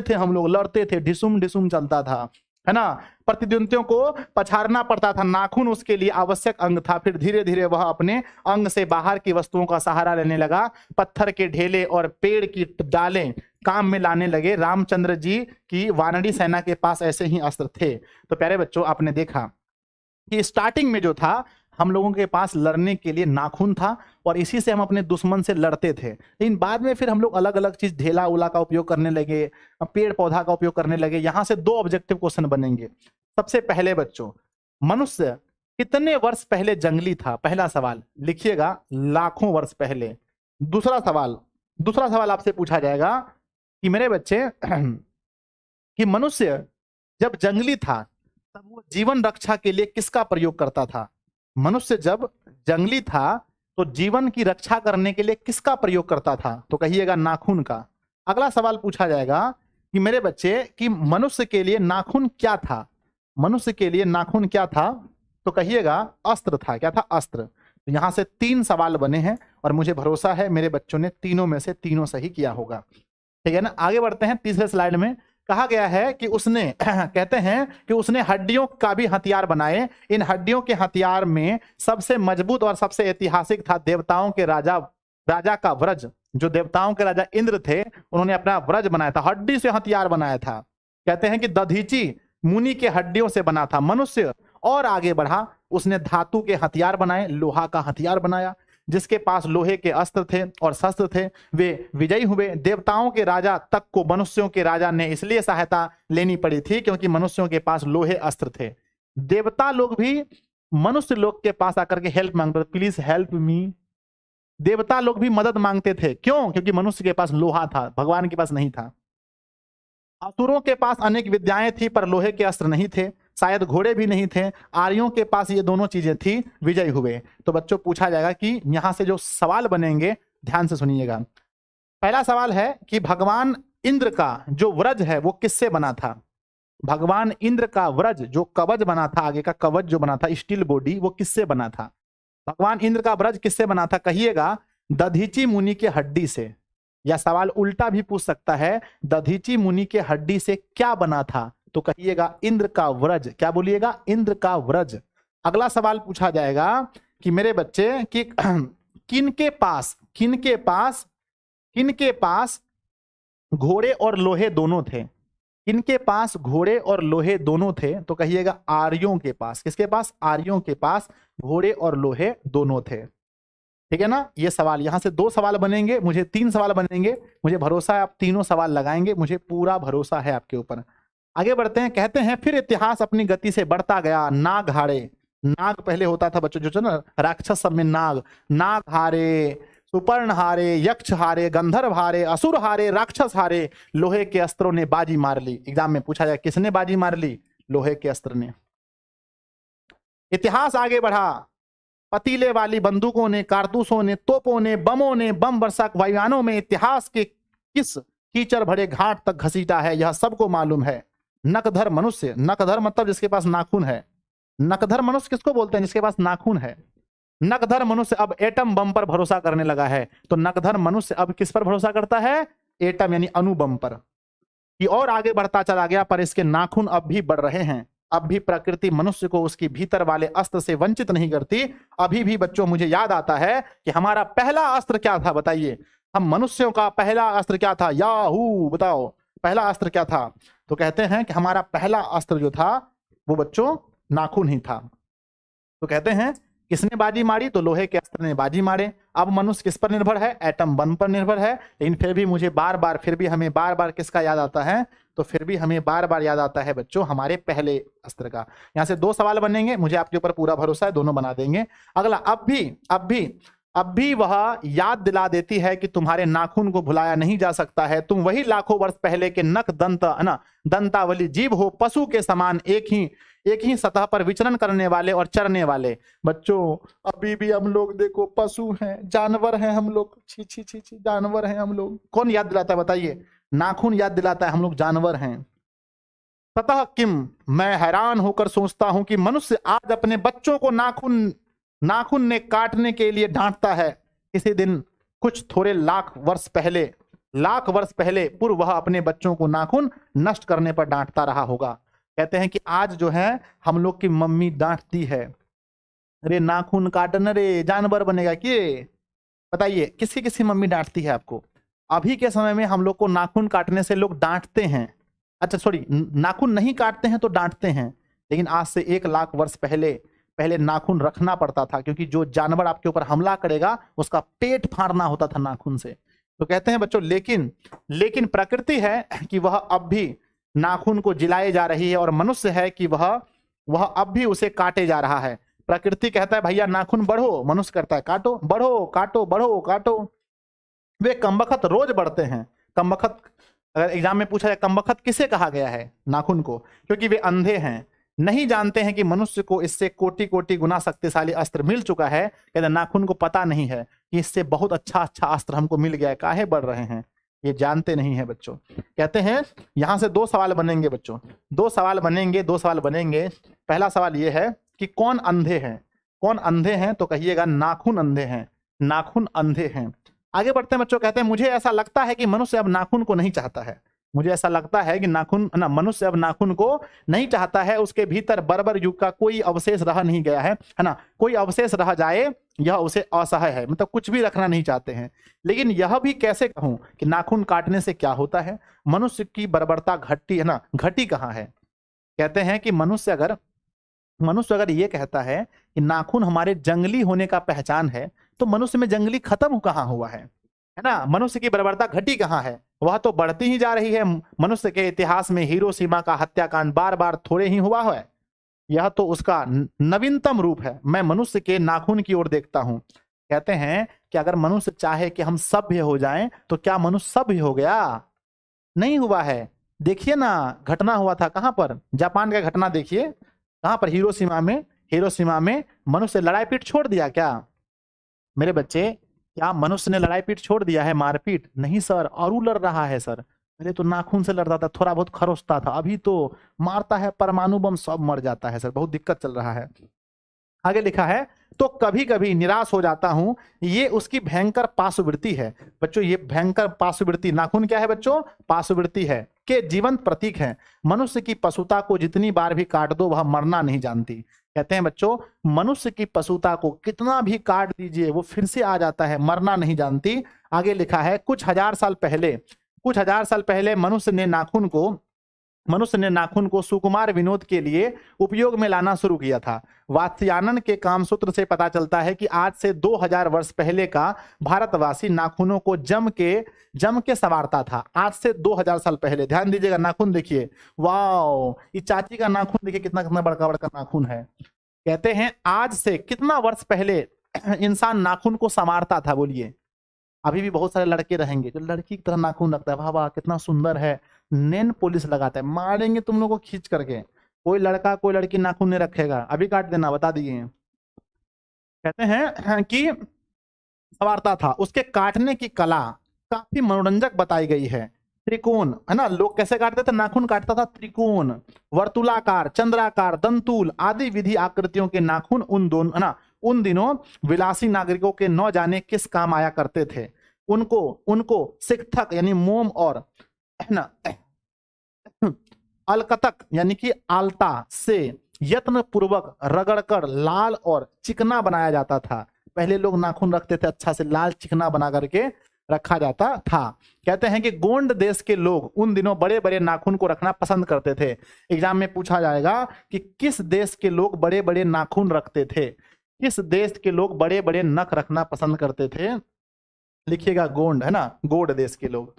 थे, हम लोग लड़ते थे, ढिसुम चलता था, है ना। प्रतिद्वंदियों को पछाड़ना पड़ता था। नाखून उसके लिए आवश्यक अंग था। फिर धीरे धीरे वह अपने अंग से बाहर की वस्तुओं का सहारा लेने लगा। पत्थर के ढेले और पेड़ की डालें काम में लाने लगे। रामचंद्र जी की वानरी सेना के पास ऐसे ही अस्त्र थे। तो प्यारे बच्चों, आपने देखा कि स्टार्टिंग में जो था हम लोगों के पास लड़ने के लिए नाखून था और इसी से हम अपने दुश्मन से लड़ते थे। लेकिन बाद में फिर हम लोग अलग अलग चीज ढेला उला का उपयोग करने लगे, पेड़ पौधा का उपयोग करने लगे। यहां से 2 ऑब्जेक्टिव क्वेश्चन बनेंगे। सबसे पहले बच्चों, मनुष्य कितने वर्ष पहले जंगली था, पहला सवाल लिखिएगा लाखों वर्ष पहले। दूसरा सवाल आपसे पूछा जाएगा कि मेरे बच्चे कि मनुष्य जब जंगली था तब वो जीवन रक्षा के लिए किसका प्रयोग करता था। मनुष्य जब जंगली था तो जीवन की रक्षा करने के लिए किसका प्रयोग करता था, तो कहिएगा नाखून का। अगला सवाल पूछा जाएगा कि मेरे बच्चे कि मनुष्य के लिए नाखून क्या था, तो कहिएगा अस्त्र था। क्या था, अस्त्र। तो यहां से 3 सवाल बने हैं और मुझे भरोसा है मेरे बच्चों ने तीनों में से तीनों सही किया होगा। ठीक है ना। आगे बढ़ते हैं, तीसरे स्लाइड में कहा गया है कि उसने कहते हैं कि उसने हड्डियों का भी हथियार बनाए। इन हड्डियों के हथियार में सबसे मजबूत और सबसे ऐतिहासिक था देवताओं के राजा का व्रज। जो देवताओं के राजा इंद्र थे, उन्होंने अपना व्रज बनाया था, हड्डी से हथियार बनाया था। कहते हैं कि दधीची मुनि के हड्डियों से बना था मनुष्य। और आगे बढ़ा, उसने धातु के हथियार बनाए, लोहा का हथियार बनाया। जिसके पास लोहे के अस्त्र थे और शस्त्र थे वे विजयी हुए। देवताओं के राजा तक को मनुष्यों के राजा ने इसलिए सहायता लेनी पड़ी थी क्योंकि मनुष्यों के पास लोहे अस्त्र थे। देवता लोग भी मनुष्य लोग के पास आकर के हेल्प मांगते थे, प्लीज हेल्प मी। देवता लोग भी मदद मांगते थे, क्यों? क्योंकि मनुष्य के पास लोहा था, भगवान के पास नहीं था। असुरों के पास अनेक विद्याएं थी पर लोहे के अस्त्र नहीं थे, शायद घोड़े भी नहीं थे। आर्यों के पास ये दोनों चीजें थी, विजयी हुए। तो बच्चों पूछा जाएगा कि यहां से जो सवाल बनेंगे ध्यान से सुनिएगा। पहला सवाल है कि भगवान इंद्र का जो व्रज है वो किससे बना था? भगवान इंद्र का व्रज जो कवच बना था, आगे का कवच जो बना था स्टील बॉडी, वो किससे बना था? भगवान इंद्र का व्रज किससे बना था? कहिएगा दधीची मुनि के हड्डी से। या सवाल उल्टा भी पूछ सकता है, दधीची मुनि के हड्डी से क्या बना था? तो कहिएगा इंद्र का व्रज। क्या बोलिएगा? इंद्र का व्रज। अगला सवाल पूछा जाएगा कि मेरे बच्चे कि किनके पास घोड़े और लोहे दोनों थे? किनके पास घोड़े और लोहे दोनों थे? तो कहिएगा आर्यों के पास। किसके पास? आर्यों के पास घोड़े और लोहे दोनों थे। ठीक है ना। ये सवाल, यहां से 2 सवाल बनेंगे, मुझे 3 सवाल बनेंगे। मुझे भरोसा है आप तीनों सवाल लगाएंगे, मुझे पूरा भरोसा है आपके ऊपर। आगे बढ़ते हैं, कहते हैं फिर इतिहास अपनी गति से बढ़ता गया। नाग हारे, नाग पहले होता था बच्चों जो ना राक्षस सब में नाग हारे, सुपर्ण हारे, यक्ष हारे, गंधर्व हारे, असुर हारे, राक्षस हारे। लोहे के अस्त्रों ने बाजी मार ली। एग्जाम में पूछा जाए किसने बाजी मार ली? लोहे के अस्त्र ने। इतिहास आगे बढ़ा, पतीले वाली बंदूकों ने, कारतूसों ने, तोपों ने, बमों ने, बम वर्षक वायुयानों में इतिहास के किस कीचड़ भरे घाट तक घसीटा है यह सबको मालूम है। नकधर मनुष्य, नकधर मतलब जिसके पास नाखून है। नकधर मनुष्य किसको बोलते हैं? जिसके पास नाखून है। नकधर मनुष्य अब एटम बम पर भरोसा करने लगा है। तो नकधर मनुष्य अब किस पर भरोसा करता है? एटम यानी अणु बम पर। कि और आगे बढ़ता चला गया पर इसके नाखून अब भी बढ़ रहे हैं। अब भी प्रकृति मनुष्य को उसके भीतर वाले अस्त्र से वंचित नहीं करती। अभी भी बच्चों मुझे याद आता है कि हमारा पहला अस्त्र क्या था? बताइए, हम मनुष्यों का पहला अस्त्र क्या था? याहू, बताओ पहला अस्त्र क्या था? तो कहते हैं कि हमारा पहला अस्त्र जो था वो बच्चों नाखून ही था। तो कहते हैं किसने बाजी मारी? तो लोहे के अस्त्र ने बाजी मारे। अब मनुष्य किस पर निर्भर है? एटम बम पर निर्भर है। लेकिन फिर भी मुझे हमें बार बार किसका याद आता है? तो फिर भी हमें बार बार याद आता है बच्चों हमारे पहले अस्त्र का। यहां से 2 सवाल बनेंगे, मुझे आपके ऊपर पूरा भरोसा है, दोनों बना देंगे। अगला, अब भी वह याद दिला देती है कि तुम्हारे नाखून को भुलाया नहीं जा सकता है। तुम वही लाखों वर्ष पहले के नख दंतावली जीव हो, पशु के समान एक ही सतह पर विचरण करने वाले और चरने वाले। बच्चों अभी भी हम लोग देखो पशु हैं, जानवर हैं हम लोग। छी छी छी छी, जानवर हैं हम लोग। कौन याद दिलाता है बताइए? नाखून याद दिलाता है हम लोग जानवर हैं। ततः किम, मैं हैरान होकर सोचता हूं कि मनुष्य आज अपने बच्चों को नाखून ने काटने के लिए डांटता है। किसी दिन कुछ थोड़े लाख वर्ष पहले पूर्व वह अपने बच्चों को नाखून नष्ट करने पर डांटता रहा होगा। कहते हैं कि आज जो है हम लोग की मम्मी डांटती है, अरे नाखून काटना रे, जानवर बनेगा कि? बताइए किसकी किसकी मम्मी डांटती है आपको? अभी के समय में हम लोग को नाखून काटने से लोग डांटते हैं। अच्छा सॉरी, नाखून नहीं काटते हैं तो डांटते हैं। लेकिन आज से 1 लाख वर्ष पहले नाखून रखना पड़ता था, क्योंकि जो जानवर आपके ऊपर हमला करेगा उसका पेट फाड़ना होता था नाखून से। तो कहते हैं बच्चों लेकिन प्रकृति है कि वह अब भी नाखून को जिलाए जा रही है, और मनुष्य है कि वह अब भी उसे काटे जा रहा है। प्रकृति कहता है भैया नाखून बढ़ो, मनुष्य करता है काटो, बढ़ो काटो, बढ़ो काटो। वे कमबख्त रोज बढ़ते हैं। कमबख्त, अगर एग्जाम में पूछा जाए कमबख्त किसे कहा गया है? नाखून को, क्योंकि वे अंधे हैं, नहीं जानते हैं कि मनुष्य को इससे कोटि कोटि गुना शक्तिशाली अस्त्र मिल चुका है। कहते नाखून को पता नहीं है कि इससे बहुत अच्छा अस्त्र हमको मिल गया है, काहे बढ़ रहे हैं, ये जानते नहीं है बच्चों। कहते हैं यहां से 2 सवाल बनेंगे बच्चों, 2 सवाल बनेंगे। पहला सवाल ये है कि कौन अंधे हैं? तो कहिएगा नाखून अंधे हैं। आगे बढ़ते हैं बच्चों, कहते हैं मुझे ऐसा लगता है कि मनुष्य अब नाखून को नहीं चाहता है। मुझे ऐसा लगता है कि नाखून ना मनुष्य अब नाखून को नहीं चाहता है, उसके भीतर बर्बर युग का कोई अवशेष रह नहीं गया है ना, कोई अवशेष रह जाए यह उसे असह्य है, मतलब कुछ भी रखना नहीं चाहते हैं। लेकिन यह भी कैसे कहूं कि नाखून काटने से क्या होता है, मनुष्य की बर्बरता घटी है ना, घटी कहाँ है। कहते हैं कि मनुष्य अगर ये कहता है कि नाखून हमारे जंगली होने का पहचान है, तो मनुष्य में जंगली खत्म कहाँ हुआ है ना, मनुष्य की बर्बरता घटी कहाँ है, वह तो बढ़ती ही जा रही है। मनुष्य के इतिहास में हिरोशिमा का हत्याकांड बार बार थोड़े ही हुआ है, यह तो उसका नवीनतम रूप है। मैं मनुष्य के नाखून की ओर देखता हूं। कहते हैं कि अगर मनुष्य चाहे कि हम सभ्य हो जाएं, तो क्या मनुष्य सभ्य हो गया? नहीं हुआ है। देखिए ना, घटना हुआ था कहां पर, जापान का घटना देखिए, कहां पर, हिरोशिमा में मनुष्य लड़ाई पीट छोड़ दिया क्या? मेरे बच्चे, क्या मनुष्य ने लड़ाई पीट छोड़ दिया है, मारपीट? नहीं सर, और लड़ रहा है सर। पहले तो नाखून से लड़ता था, थोड़ा बहुत खरोचता था, अभी तो मारता है, परमाणु बम सब मर जाता है सर, बहुत दिक्कत चल रहा है। आगे लिखा है, तो कभी कभी निराश हो जाता हूं, ये उसकी भयंकर पाशुवृत्ति है। बच्चों, ये भयंकर पाशुवृत्ति, नाखून क्या है बच्चों? पाशुवृत्ति है, के जीवंत प्रतीक है। मनुष्य की पशुता को जितनी बार भी काट दो वह मरना नहीं जानती। कहते हैं बच्चों, मनुष्य की पशुता को कितना भी काट दीजिए वो फिर से आ जाता है, मरना नहीं जानती। आगे लिखा है, कुछ हजार साल पहले मनुष्य ने नाखून को सुकुमार विनोद के लिए उपयोग में लाना शुरू किया था। वात्स्यायन के कामसूत्र से पता चलता है कि आज से 2000 वर्ष पहले का भारतवासी नाखूनों को जम के संवारता था। आज से 2000 साल पहले, ध्यान दीजिएगा, नाखून देखिए, वाओ, ये चाची का नाखून देखिए, कितना कितना बड़का बड़का नाखून है। कहते हैं आज से कितना वर्ष पहले इंसान नाखून को संवारता था, बोलिए। अभी भी बहुत सारे लड़के रहेंगे जो लड़की की तरह नाखून रखता है, वाह वाह कितना सुंदर है, नेल पॉलिश लगाता है, मारेंगे तुम लोगों को खींच करके। कोई लड़का कोई लड़की नाखून नहीं रखेगा, अभी काट देना, बता दिए। कहते हैं कि संवारता था, उसके काटने की कला काफी मनोरंजक बताई गई है। त्रिकोण है ना, लोग कैसे काटते थे, नाखून काटता था त्रिकोण, वर्तुलाकार, चंद्राकार, दंतुल आदि विधि आकृतियों के नाखून उन दिनों विलासी नागरिकों के न जाने किस काम आया करते थे। उनको सिकथक यानी मोम और ना अलकतक यानी कि आलता से यत्न पूर्वक रगड़कर लाल और चिकना बनाया जाता था। पहले लोग नाखून रखते थे, अच्छा से लाल चिकना बना करके रखा जाता था। कहते हैं कि गोंड देश के लोग उन दिनों बड़े बड़े नाखून को रखना पसंद करते थे। एग्जाम में पूछा जाएगा कि किस देश के लोग बड़े बड़े नाखून रखते थे, किस देश के लोग बड़े बड़े नख रखना पसंद करते थे, लिखिएगा गोंड, है ना, गोंड देश के लोग।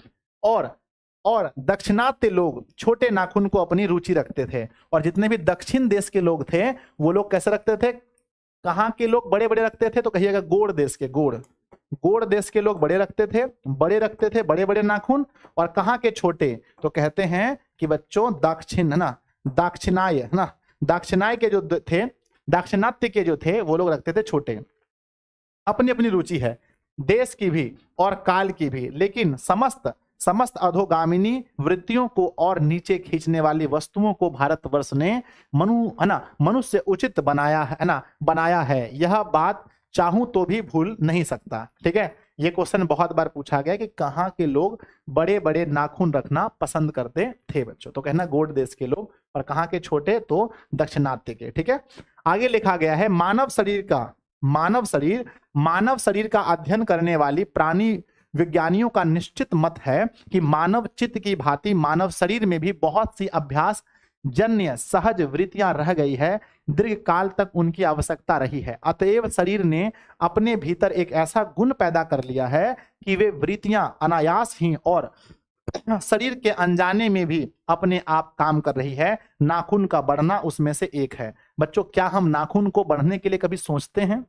और दक्षिणात्य लोग छोटे नाखून को अपनी रुचि रखते थे। और जितने भी दक्षिण देश के लोग थे वो लोग कैसे रखते थे, कहाँ के लोग बड़े बड़े रखते थे, तो कहिएगा गोड़ देश के, गोड़ देश के लोग बड़े रखते थे बड़े बड़े नाखून। और कहाँ के छोटे, तो कहते हैं कि बच्चों दक्षिण, है ना, दक्षिणाय, है ना, दक्षिणाय के जो थे, दाक्षिणात्य के जो थे वो लोग रखते थे छोटे। अपनी अपनी रुचि है, देश की भी और काल की भी, लेकिन समस्त अधोगामिनी वृत्तियों को और नीचे खींचने वाली वस्तुओं को भारतवर्ष ने मनुष्य उचित बनाया है। यह बात चाहूं तो भी भूल नहीं सकता। ठीक है, ये क्वेश्चन बहुत बार पूछा गया कि कहाँ के लोग बड़े बड़े नाखून रखना पसंद करते थे बच्चों, तो कहना गोंड देश के लोग, और कहाँ के छोटे, तो दक्षिणात्य के। ठीक है, आगे लिखा गया है, मानव शरीर का अध्ययन करने वाली प्राणी विज्ञानियों का निश्चित मत है कि मानव चित्त की भांति मानव शरीर में भी बहुत सी अभ्यास जन्य सहज वृत्तियां रह गई है, दीर्घ काल तक उनकी आवश्यकता रही है। अतएव शरीर ने अपने भीतर एक ऐसा गुण पैदा कर लिया है कि वे वृत्तियां अनायास ही और शरीर के अनजाने में भी अपने आप काम कर रही है। नाखून का बढ़ना उसमें से एक है। बच्चों, क्या हम नाखून को बढ़ने के लिए कभी सोचते हैं?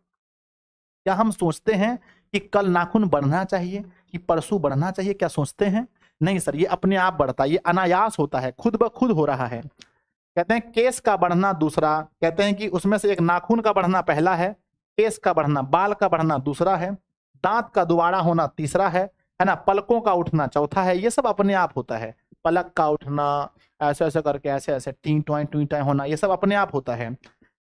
क्या हम सोचते हैं कि कल नाखून बढ़ना चाहिए कि परसों बढ़ना चाहिए? क्या सोचते हैं? नहीं सर, ये अपने आप बढ़ता है, ये अनायास होता है, खुद ब खुद हो रहा है। कहते हैं केस का बढ़ना दूसरा, कहते हैं कि उसमें से एक नाखून का बढ़ना पहला है, केस का बढ़ना, बाल का बढ़ना दूसरा है, दांत का दोबारा होना तीसरा है ना, पलकों का उठना चौथा है। ये सब अपने आप होता है, पलक का उठना, ऐसे ऐसे करके ऐसे ऐसे टी टॉय होना, ये सब अपने आप होता है।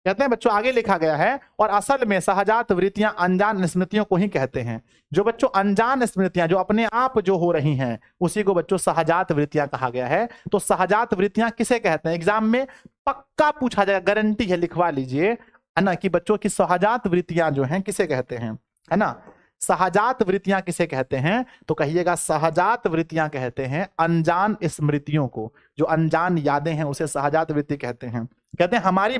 कहते हैं बच्चों आगे लिखा गया है, और असल में सहजात वृत्तियां अनजान स्मृतियों को ही कहते हैं। जो बच्चों अनजान स्मृतियां जो अपने आप जो हो रही हैं उसी को बच्चों सहजात वृत्तियां कहा गया है। तो सहजात वृत्तियां किसे कहते हैं, एग्जाम में पक्का पूछा जाएगा, गारंटी है, लिखवा लीजिए, है ना, कि बच्चों की सहजात वृत्तियां जो हैं किसे कहते हैं, है ना। सहजात वृत्तियां किसे कहते हैं, तो कहिएगा सहजात वृत्तियां कहते हैं अनजान स्मृतियों को, जो अनजान यादें हैं उसे सहजात वृत्ति कहते हैं। कहते हैं हमारी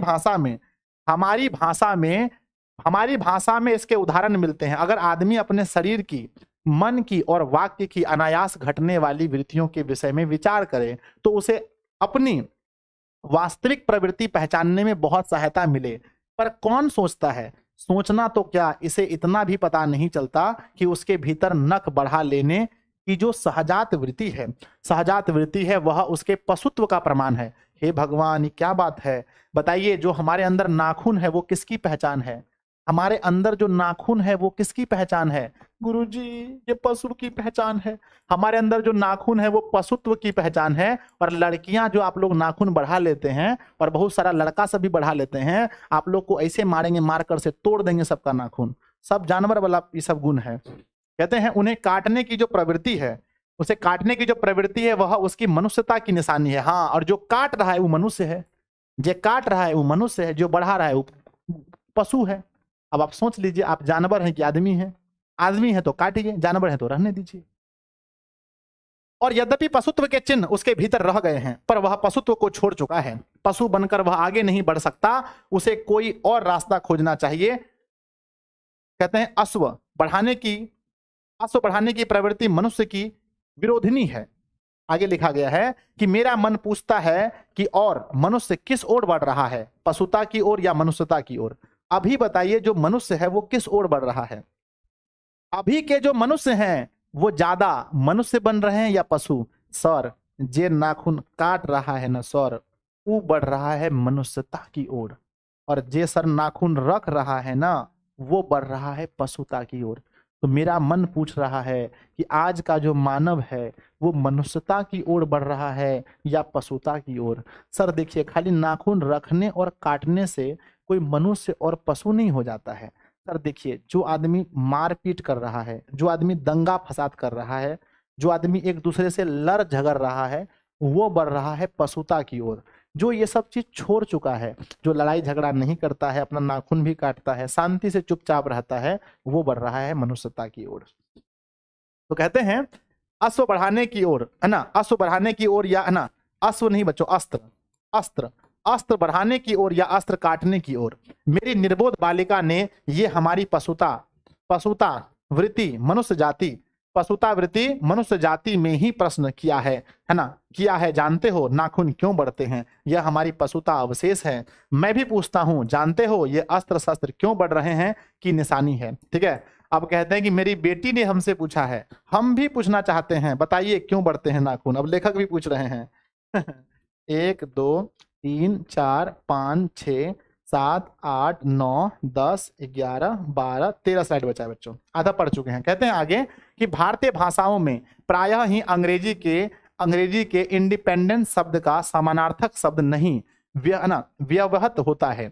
भाषा में इसके उदाहरण मिलते हैं। अगर आदमी अपने शरीर की, मन की और वाक्य की अनायास घटने वाली वृत्तियों के विषय में विचार करे तो उसे अपनी वास्तविक प्रवृत्ति पहचानने में बहुत सहायता मिले। पर कौन सोचता है, सोचना तो क्या, इसे इतना भी पता नहीं चलता कि उसके भीतर नख बढ़ा लेने की जो सहजात वृत्ति है वह उसके पशुत्व का प्रमाण है। हे भगवान, ये क्या बात है, बताइए, जो हमारे अंदर नाखून है वो किसकी पहचान है, हमारे अंदर जो नाखून है वो किसकी पहचान है, गुरुजी ये पशु की पहचान है। हमारे अंदर जो नाखून है वो पशुत्व की पहचान है। और लड़कियां जो आप लोग नाखून बढ़ा लेते हैं, और बहुत सारा लड़का सब भी बढ़ा लेते हैं, आप लोग को ऐसे मारेंगे, मारकर से तोड़ देंगे सबका नाखून, सब जानवर वाला ये सब गुण है। कहते हैं उन्हें काटने की जो प्रवृत्ति है, उसे काटने की जो प्रवृत्ति है वह उसकी मनुष्यता की निशानी है। हाँ, और जो काट रहा है वो मनुष्य है, जो काट रहा है वो मनुष्य है, जो बढ़ा रहा है वो पशु है। अब आप सोच लीजिए, आप जानवर हैं कि आदमी हैं, आदमी है तो काटिए, जानवर है तो रहने दीजिए। और यद्यपि पशुत्व के चिन्ह उसके भीतर रह गए हैं, पर वह पशुत्व को छोड़ चुका है। पशु बनकर वह आगे नहीं बढ़ सकता, उसे कोई और रास्ता खोजना चाहिए। कहते हैं अश्व बढ़ाने की प्रवृत्ति मनुष्य की विरोधिनी है। आगे लिखा गया है कि मेरा मन पूछता है कि और मनुष्य किस ओर बढ़ रहा है, पशुता की ओर या मनुष्यता की ओर। अभी बताइए जो मनुष्य है वो किस ओर बढ़ रहा है, अभी के जो मनुष्य हैं वो ज्यादा मनुष्य बन रहे हैं या पशु। सर, जे नाखून काट रहा है ना सर, वो बढ़ रहा है मनुष्यता की ओर, और जे सर नाखून रख रहा है ना वो बढ़ रहा है पशुता की ओर। तो मेरा मन पूछ रहा है कि आज का जो मानव है वो मनुष्यता की ओर बढ़ रहा है या पशुता की ओर। सर देखिए, खाली नाखून रखने और काटने से कोई मनुष्य और पशु नहीं हो जाता है। सर देखिए, जो आदमी मारपीट कर रहा है, जो आदमी दंगा फसाद कर रहा है, जो आदमी एक दूसरे से लड़ झगड़ रहा है, वो बढ़ रहा है पशुता की ओर। जो ये सब चीज छोड़ चुका है, जो लड़ाई झगड़ा नहीं करता है, अपना नाखून भी काटता है, शांति से चुपचाप रहता है, वो बढ़ रहा है मनुष्यता की ओर। तो कहते हैं अश्व बढ़ाने की ओर, है ना, अश्व बढ़ाने की ओर, या है ना, अश्व नहीं बच्चों, अस्त्र बढ़ाने की ओर या अस्त्र काटने की ओर। मेरी निर्बोध बालिका ने ये हमारी पशुता वृत्ति मनुष्य जाति में ही प्रश्न किया है ना, किया है। जानते हो नाखून क्यों बढ़ते हैं, यह हमारी पशुता अवशेष है। मैं भी पूछता हूँ, जानते हो ये अस्त्र शस्त्र क्यों बढ़ रहे हैं की निशानी है। ठीक है, अब कहते हैं कि मेरी बेटी ने हमसे पूछा है, हम भी पूछना चाहते हैं, बताइए क्यों बढ़ते हैं नाखून। अब लेखक भी पूछ रहे हैं 1 2 3 4 5 6 7 8 9 10 11 12 13 स्लाइड बचा है बच्चों, आधा पढ़ चुके हैं। कहते हैं आगे कि भारतीय भाषाओं में प्रायः ही अंग्रेजी के इंडिपेंडेंस शब्द का समानार्थक शब्द नहीं व्यवहृत होता है।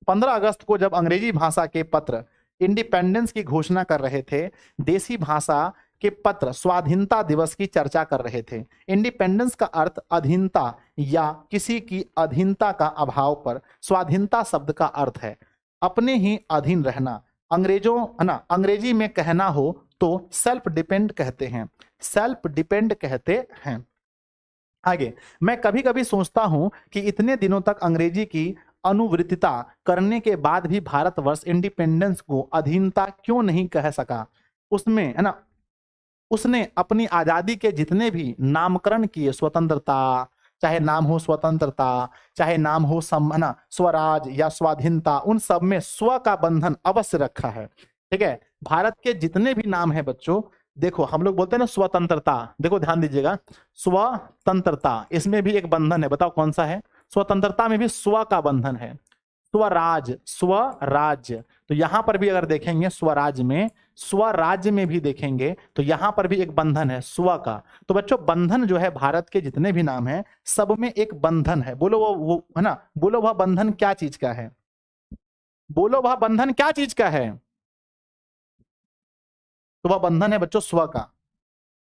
15 अगस्त को जब अंग्रेजी भाषा के पत्र इंडिपेंडेंस की घोषणा कर रहे थे, देसी भाषा के पत्र स्वाधीनता दिवस की चर्चा कर रहे थे। इंडिपेंडेंस का अर्थ अधीनता या किसी की अधीनता का अभाव, पर स्वाधीनता शब्द का अर्थ है अपने ही अधीन रहना। अंग्रेजी में कहना हो तो सेल्फ डिपेंड कहते हैं। आगे, मैं कभी कभी सोचता हूं कि इतने दिनों तक अंग्रेजी की अनुवृत्तिता करने के बाद भी भारतवर्ष इंडिपेंडेंस को अधीनता क्यों नहीं कह सका। उसने अपनी आजादी के जितने भी नामकरण किए, स्वतंत्रता, चाहे नाम हो स्वतंत्रता, चाहे नाम हो स्वराज या स्वाधीनता, उन सब में स्व का बंधन अवश्य रखा है। ठीक है, भारत के जितने भी नाम है बच्चों, देखो हम लोग बोलते हैं ना स्वतंत्रता, देखो ध्यान दीजिएगा, स्वतंत्रता, इसमें भी एक बंधन है, बताओ कौन सा है। स्वतंत्रता में भी स्व का बंधन है। स्वराज्य, तो यहां पर भी अगर देखेंगे स्वराज्य में भी देखेंगे तो यहां पर भी एक बंधन है स्व का। तो बच्चों बंधन जो है भारत के जितने भी नाम है सब में एक बंधन है। बोलो वो है ना, बोलो वह बंधन क्या चीज का है। बोलो वह बंधन क्या चीज का है? तो वह बंधन है बच्चों स्व का।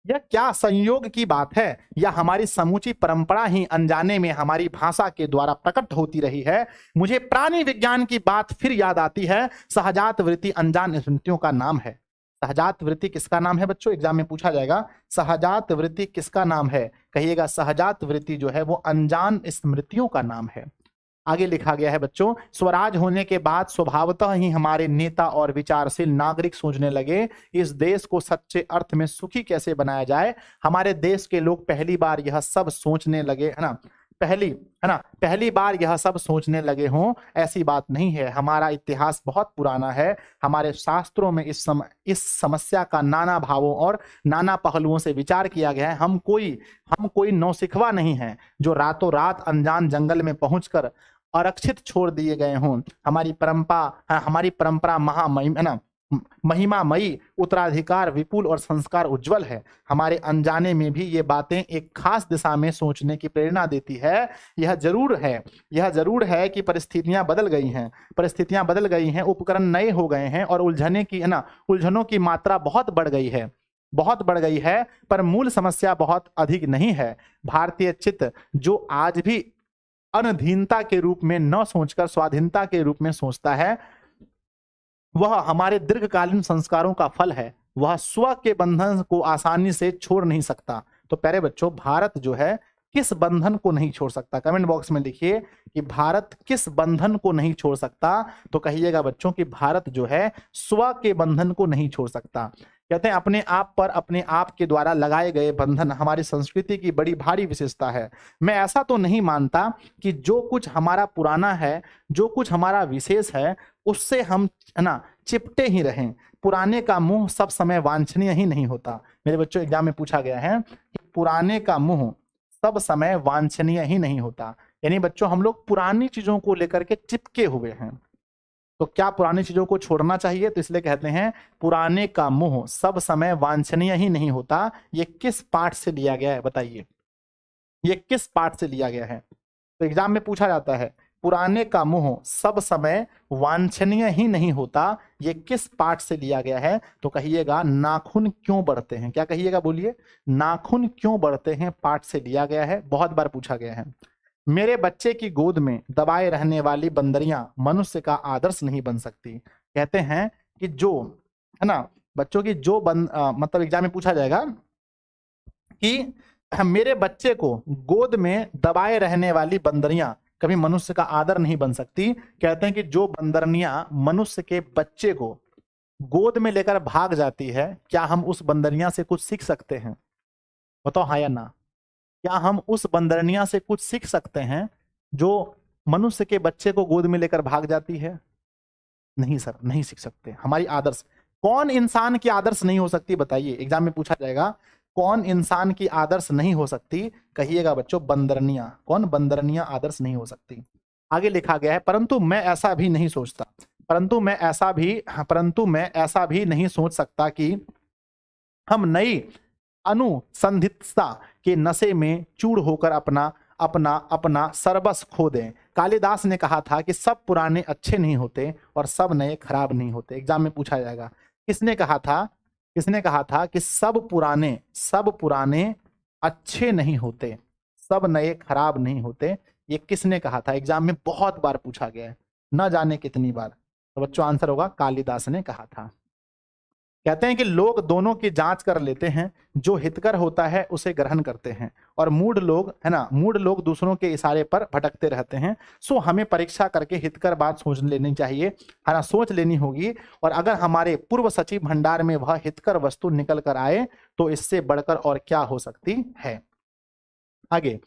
यह क्या संयोग की बात है, या हमारी समूची परंपरा ही अनजाने में हमारी भाषा के द्वारा प्रकट होती रही है। मुझे प्राणी विज्ञान की बात फिर याद आती है। सहजात वृत्ति अनजान स्मृतियों का नाम है। सहजात वृत्ति किसका नाम है बच्चों? एग्जाम में पूछा जाएगा, सहजात वृत्ति किसका नाम है? कहिएगा सहजात वृत्ति जो है वो अनजान स्मृतियों का नाम है। आगे लिखा गया है बच्चों, स्वराज होने के बाद स्वभावतः ही हमारे नेता और विचारशील नागरिक सोचने लगे इस देश को सच्चे अर्थ में सुखी कैसे बनाया जाए। हमारे देश के लोग पहली बार यह सब सोचने लगे, है ना, पहली बार यह सब सोचने लगे हों, ऐसी बात नहीं है। हमारा इतिहास बहुत पुराना है। हमारे शास्त्रों में इस समस्या का नाना भावों और नाना पहलुओं से विचार किया गया है। हम कोई नौसिखवा नहीं है जो रातों रात अनजान जंगल में पहुंचकर आरक्षित छोड़ दिए गए हों। हमारी परंपरा महामहिम, है ना, महिमामयी, उत्तराधिकार विपुल और संस्कार उज्जवल है। हमारे अनजाने में भी ये बातें एक खास दिशा में सोचने की प्रेरणा देती है। यह जरूर है कि परिस्थितियां बदल गई हैं, उपकरण नए हो गए हैं और उलझनों की मात्रा बहुत बढ़ गई है, पर मूल समस्या बहुत अधिक नहीं है। भारतीय चित्त जो आज भी अनधीनता के रूप में न सोचकर स्वाधीनता के रूप में सोचता है, वह हमारे दीर्घकालीन संस्कारों का फल है। वह स्व के बंधन को आसानी से छोड़ नहीं सकता। तो प्यारे बच्चों, भारत जो है किस बंधन को नहीं छोड़ सकता? कमेंट बॉक्स में लिखिए कि भारत किस बंधन को नहीं छोड़ सकता। तो कहिएगा बच्चों कि भारत जो है स्व के बंधन को नहीं छोड़ सकता। कहते हैं अपने आप पर अपने आप के द्वारा लगाए गए बंधन हमारी संस्कृति की बड़ी भारी विशेषता है। मैं ऐसा तो नहीं मानता कि जो कुछ हमारा पुराना है, जो कुछ हमारा विशेष है, उससे हम, है ना, चिपटे ही रहें। पुराने का मुंह सब समय वांछनीय ही नहीं होता। मेरे बच्चों, एग्जाम में पूछा गया है कि पुराने का मुंह सब समय वांछनीय ही नहीं होता। यानी बच्चों, हम लोग पुरानी चीजों को लेकर के चिपके हुए हैं। तो क्या पुरानी चीजों को छोड़ना चाहिए? तो इसलिए कहते हैं पुराने का मुंह सब समय वांछनीय ही नहीं होता। ये किस पाठ से लिया गया है बताइए? ये किस पाठ से लिया गया है? तो एग्जाम में पूछा जाता है पुराने का मुंह सब समय वांछनीय ही नहीं होता, ये किस पाठ से लिया गया है? तो कहिएगा नाखून क्यों बढ़ते हैं। क्या कहिएगा? बोलिए। नाखून क्यों बढ़ते हैं पाठ से लिया गया है। बहुत बार पूछा गया है। मेरे बच्चे की गोद में दबाए रहने वाली बंदरियां मनुष्य का आदर्श नहीं बन सकती। कहते हैं कि जो, है ना, बच्चों की जो मतलब एग्जाम में पूछा जाएगा कि मेरे बच्चे को गोद में दबाए रहने वाली बंदरियां कभी मनुष्य का आदर नहीं बन सकती। कहते हैं कि जो बंदरनियां मनुष्य के बच्चे को गोद में लेकर भाग जाती है, क्या हम उस बंदरियां से कुछ सीख सकते हैं? बताओ हाँ या ना। क्या हम उस बंदरनिया से कुछ सीख सकते हैं जो मनुष्य के बच्चे को गोद में लेकर भाग जाती है? नहीं सर, नहीं सीख सकते। हमारी आदर्श, कौन इंसान की आदर्श नहीं हो सकती बताइए? एग्जाम में पूछा जाएगा कौन इंसान की आदर्श नहीं हो सकती? कहिएगा बच्चों बंदरनिया। कौन? बंदरनिया आदर्श नहीं हो सकती। आगे लिखा गया है परंतु मैं ऐसा भी नहीं सोचता, परंतु मैं ऐसा भी नहीं सोच सकता कि हम नई अनुसंधित्सा के नशे में चूर होकर अपना सर्वस्व खो दें। कालिदास ने कहा था कि सब पुराने अच्छे नहीं होते और सब नए खराब नहीं होते। एग्जाम में पूछा जाएगा किसने कहा था कि सब पुराने अच्छे नहीं होते, सब नए खराब नहीं होते। ये किसने कहा था? एग्जाम में बहुत बार पूछा गया है, न जाने कितनी बार। तो बच्चों आंसर होगा कालिदास ने कहा था। कहते हैं कि लोग दोनों की जांच कर लेते हैं, जो हितकर होता है उसे ग्रहण करते हैं, और मूढ़ लोग दूसरों के इशारे पर भटकते रहते हैं। सो हमें परीक्षा करके हितकर बात सोच लेनी चाहिए, है ना, सोच लेनी होगी। और अगर हमारे पूर्व सचिव भंडार में वह हितकर वस्तु निकल कर आए तो इससे बढ़कर और क्या हो सकती है। आगे,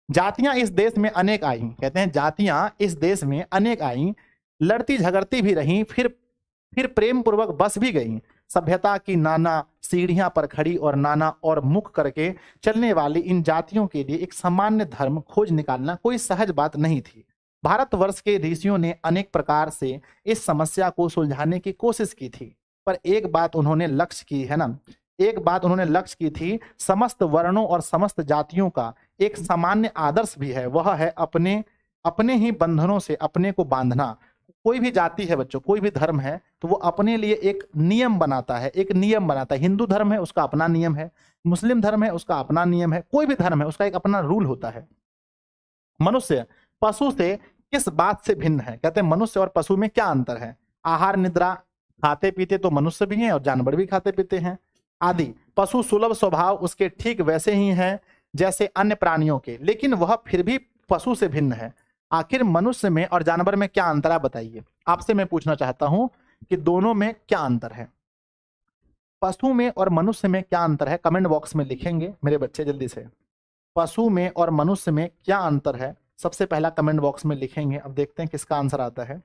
जातियां इस देश में अनेक आई। कहते हैं जातियां इस देश में अनेक आई, लड़ती झगड़ती भी रहीं, फिर प्रेम पूर्वक बस भी गई। सभ्यता की नाना सीढ़ियां पर खड़ी और नाना और मुख करके चलने वाली इन जातियों के लिए एक सामान्य धर्म खोज निकालना कोई सहज बात नहीं थी। भारतवर्ष के ऋषियों ने अनेक प्रकार से इस समस्या को सुलझाने की कोशिश की थी, पर एक बात उन्होंने लक्ष्य की थी, समस्त वर्णों और समस्त जातियों का एक सामान्य आदर्श भी है, वह है अपने ही बंधनों से अपने को बांधना। कोई भी जाति है बच्चों, कोई भी धर्म है, तो वो अपने लिए एक नियम बनाता है, एक नियम बनाता है। हिंदू धर्म है उसका अपना नियम है, मुस्लिम धर्म है उसका अपना नियम है, कोई भी धर्म है उसका एक अपना रूल होता है। मनुष्य पशु से किस बात से भिन्न है? कहते हैं मनुष्य और पशु में क्या अंतर है? आहार निद्रा, खाते पीते तो मनुष्य भी हैं और जानवर भी खाते पीते हैं आदि। पशु सुलभ स्वभाव उसके ठीक वैसे ही है जैसे अन्य प्राणियों के, लेकिन वह फिर भी पशु से भिन्न है। आखिर मनुष्य में और जानवर में क्या अंतर है बताइए। आपसे मैं पूछना चाहता हूं कि दोनों में क्या अंतर है, पशु में और मनुष्य में क्या अंतर है? कमेंट बॉक्स में लिखेंगे मेरे बच्चे जल्दी से। पशु में और मनुष्य में क्या अंतर है? सबसे पहला कमेंट बॉक्स में लिखेंगे। अब देखते हैं किसका आंसर आता है।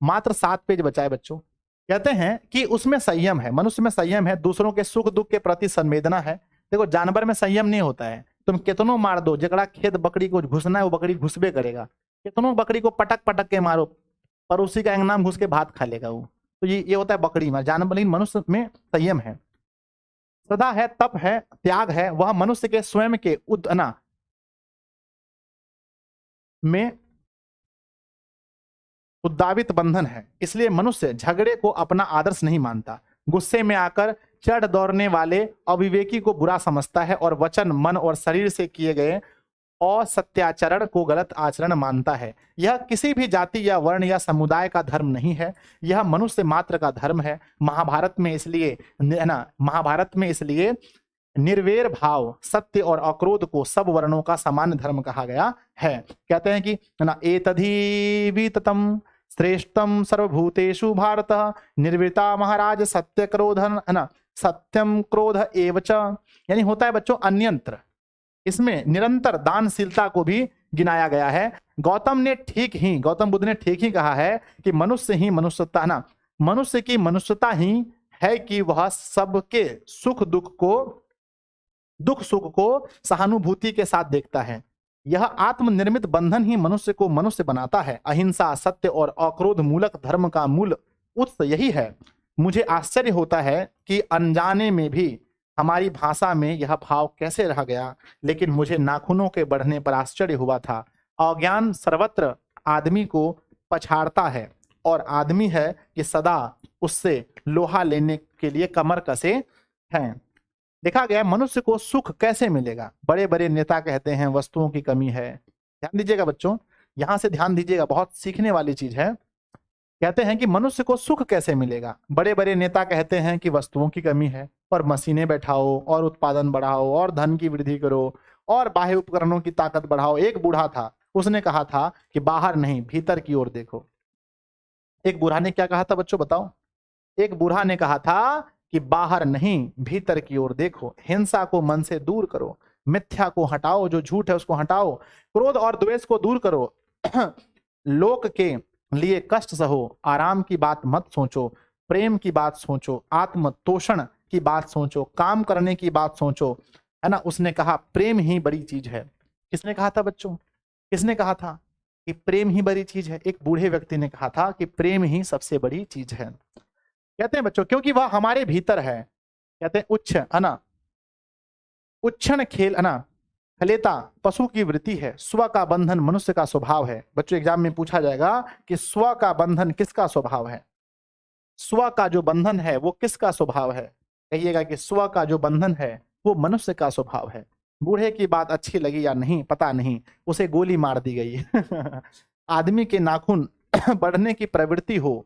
मात्र 7 पेज बचा है बच्चों। कहते हैं कि उसमें संयम है, मनुष्य में संयम है, दूसरों के सुख दुख के प्रति संवेदना है। देखो जानवर में संयम नहीं होता है, तुम कितनों मार दो, जगड़ा खेत बकरी को घुसना है वो बकरी घुसबे करेगा, कितनों बकरी को पटक पटक के मारो पर उसी का अंगनाम घुस के भात खा लेगा वो। तो ये होता है बकरी में। जानवर, लेकिन मनुष्य में संयम है, श्रद्धा है, तप है, त्याग है। वह मनुष्य के स्वयं के उद्दना में उद्दावित बंधन है, इसलिए मनुष्य झगड़े को अपना आदर्श नहीं मानता। गुस्से में आकर चढ़ दौड़ने वाले अविवेकी को बुरा समझता है और वचन, मन और शरीर से किए गए असत्याचरण को गलत आचरण मानता है। यह किसी भी जाति या वर्ण या समुदाय का धर्म नहीं है, यह मनुष्य मात्र का धर्म है। महाभारत में इसलिए निर्वैर भाव, सत्य और अक्रोध को सब वर्णों का सामान्य धर्म कहा गया है। कहते हैं कि एतधी विततम श्रेष्ठम सर्वभूतेषु भारत निर्वृता महाराज सत्य क्रोधन सत्यम क्रोध एवच। यानी होता है बच्चों अन्यंत्र, इसमें निरंतर दानशीलता को भी गिनाया गया है। गौतम बुद्ध ने ठीक ही कहा है कि मनुष्य की मनुष्यता ही है कि वह सबके दुख सुख को सहानुभूति के साथ देखता है। यह आत्मनिर्मित बंधन ही मनुष्य को मनुष्य बनाता है। अहिंसा, सत्य और अक्रोध मूलक धर्म का मूल उत्स यही है। मुझे आश्चर्य होता है कि अनजाने में भी हमारी भाषा में यह भाव कैसे रह गया, लेकिन मुझे नाखूनों के बढ़ने पर आश्चर्य हुआ था। अज्ञान सर्वत्र आदमी को पछाड़ता है और आदमी है कि सदा उससे लोहा लेने के लिए कमर कसे हैं। देखा गया मनुष्य को सुख कैसे मिलेगा। बड़े बड़े नेता कहते हैं वस्तुओं की कमी है। ध्यान दीजिएगा बच्चों, यहां से ध्यान दीजिएगा, बहुत सीखने वाली चीज है। कहते हैं कि मनुष्य को सुख कैसे मिलेगा। बड़े बड़े नेता कहते हैं कि वस्तुओं की कमी है और मशीनें बैठाओ और उत्पादन बढ़ाओ और धन की वृद्धि करो और बाह्य उपकरणों की ताकत बढ़ाओ। एक बूढ़ा था, उसने कहा था कि बाहर नहीं भीतर की ओर देखो। एक बूढ़ा ने क्या कहा था बच्चों बताओ? एक बूढ़ा ने कहा था कि बाहर नहीं भीतर की ओर देखो। हिंसा को मन से दूर करो, मिथ्या को हटाओ, जो झूठ है उसको हटाओ, क्रोध और द्वेष को दूर करो, लोक के लिए कष्ट सहो, आराम की बात मत सोचो, प्रेम की बात सोचो, आत्मतोषण की बात सोचो, काम करने की बात सोचो, है ना। उसने कहा प्रेम ही बड़ी चीज है। किसने कहा था बच्चों? किसने कहा था कि प्रेम ही बड़ी चीज है? एक बूढ़े व्यक्ति ने कहा था कि प्रेम ही सबसे बड़ी चीज है। कहते हैं बच्चों क्योंकि वह हमारे भीतर है। कहते हैं उच्छन खेल खलेता पशु की वृत्ति है, स्व का बंधन मनुष्य का स्वभाव है। बच्चों एग्जाम में पूछा जाएगा कि स्व का बंधन किसका स्वभाव है? स्व का जो बंधन है वो किसका स्वभाव है? कहिएगा कि स्व का जो बंधन है वो मनुष्य का स्वभाव है। बूढ़े की बात अच्छी लगी या नहीं पता नहीं, उसे गोली मार दी गई। आदमी के नाखून बढ़ने की प्रवृत्ति हो,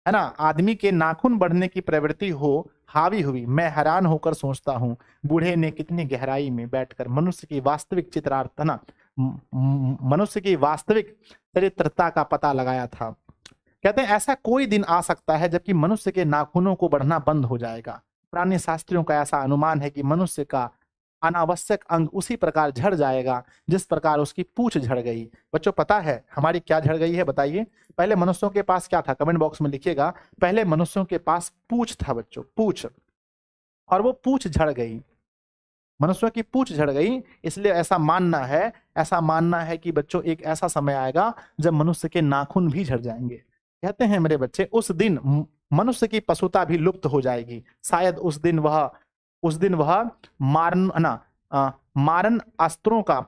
है ना, आदमी के नाखून बढ़ने की प्रवृत्ति हो हावी हुई। मैं हैरान होकर सोचता हूँ बूढ़े ने कितनी गहराई में बैठकर मनुष्य की वास्तविक चित्रार्थ ना मनुष्य की वास्तविक चरित्रता का पता लगाया था। कहते हैं ऐसा कोई दिन आ सकता है जबकि मनुष्य के नाखूनों को बढ़ना बंद हो जाएगा। पुराने शास्त्रियों का ऐसा अनुमान है कि मनुष्य का अनावश्यक अंग उसी प्रकार झड़ जाएगा जिस प्रकार उसकी पूंछ झड़ गई। बच्चों पता है हमारी क्या झड़ गई है बताइए? पहले मनुष्यों के पास क्या था? कमेंट बॉक्स में लिखिएगा। पहले मनुष्यों के पास पूंछ था बच्चों, पूंछ, और वो पूंछ झड़ गई। मनुष्यों की पूंछ झड़ गई, इसलिए ऐसा मानना है कि बच्चों एक ऐसा समय आएगा जब मनुष्य के नाखून भी झड़ जाएंगे। कहते हैं मेरे बच्चे उस दिन मनुष्य की पशुता भी लुप्त हो जाएगी। शायद उस दिन वह मारन अस्त्रों का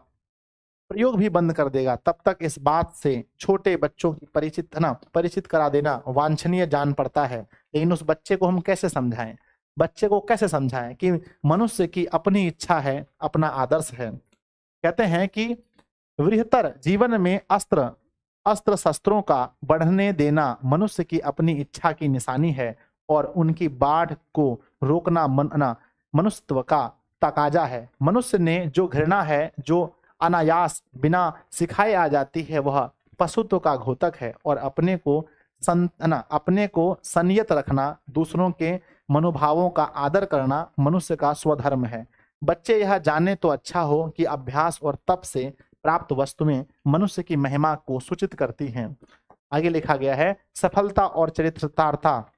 प्रयोग भी बंद कर देगा, तब तक इस बात से छोटे बच्चों की परिचित करा देना वांछनीय जान पड़ता है। लेकिन उस बच्चे को हम कैसे समझाएं? बच्चे को कैसे समझाएं कि मनुष्य की अपनी इच्छा है, अपना आदर्श है। कहते हैं कि वृहत्तर जीवन में अस्त्र शस्त्रों का बढ़ने देना मनुष्य की अपनी इच्छा की निशानी है, और उनकी बाढ़ को रोकना मनुष्यत्व का तकाजा है। मनुष्य ने जो घृणा है, जो अनायास बिना सिखाए आ जाती है, वह पशुत्व का घोतक है, और अपने को संयत रखना, दूसरों के मनोभावों का आदर करना मनुष्य का स्वधर्म है। बच्चे यह जाने तो अच्छा हो कि अभ्यास और तप से प्राप्त वस्तुएं मनुष्य की महिमा को सूचित करती हैं। आगे लिखा गया है, सफलता और चरितार्थता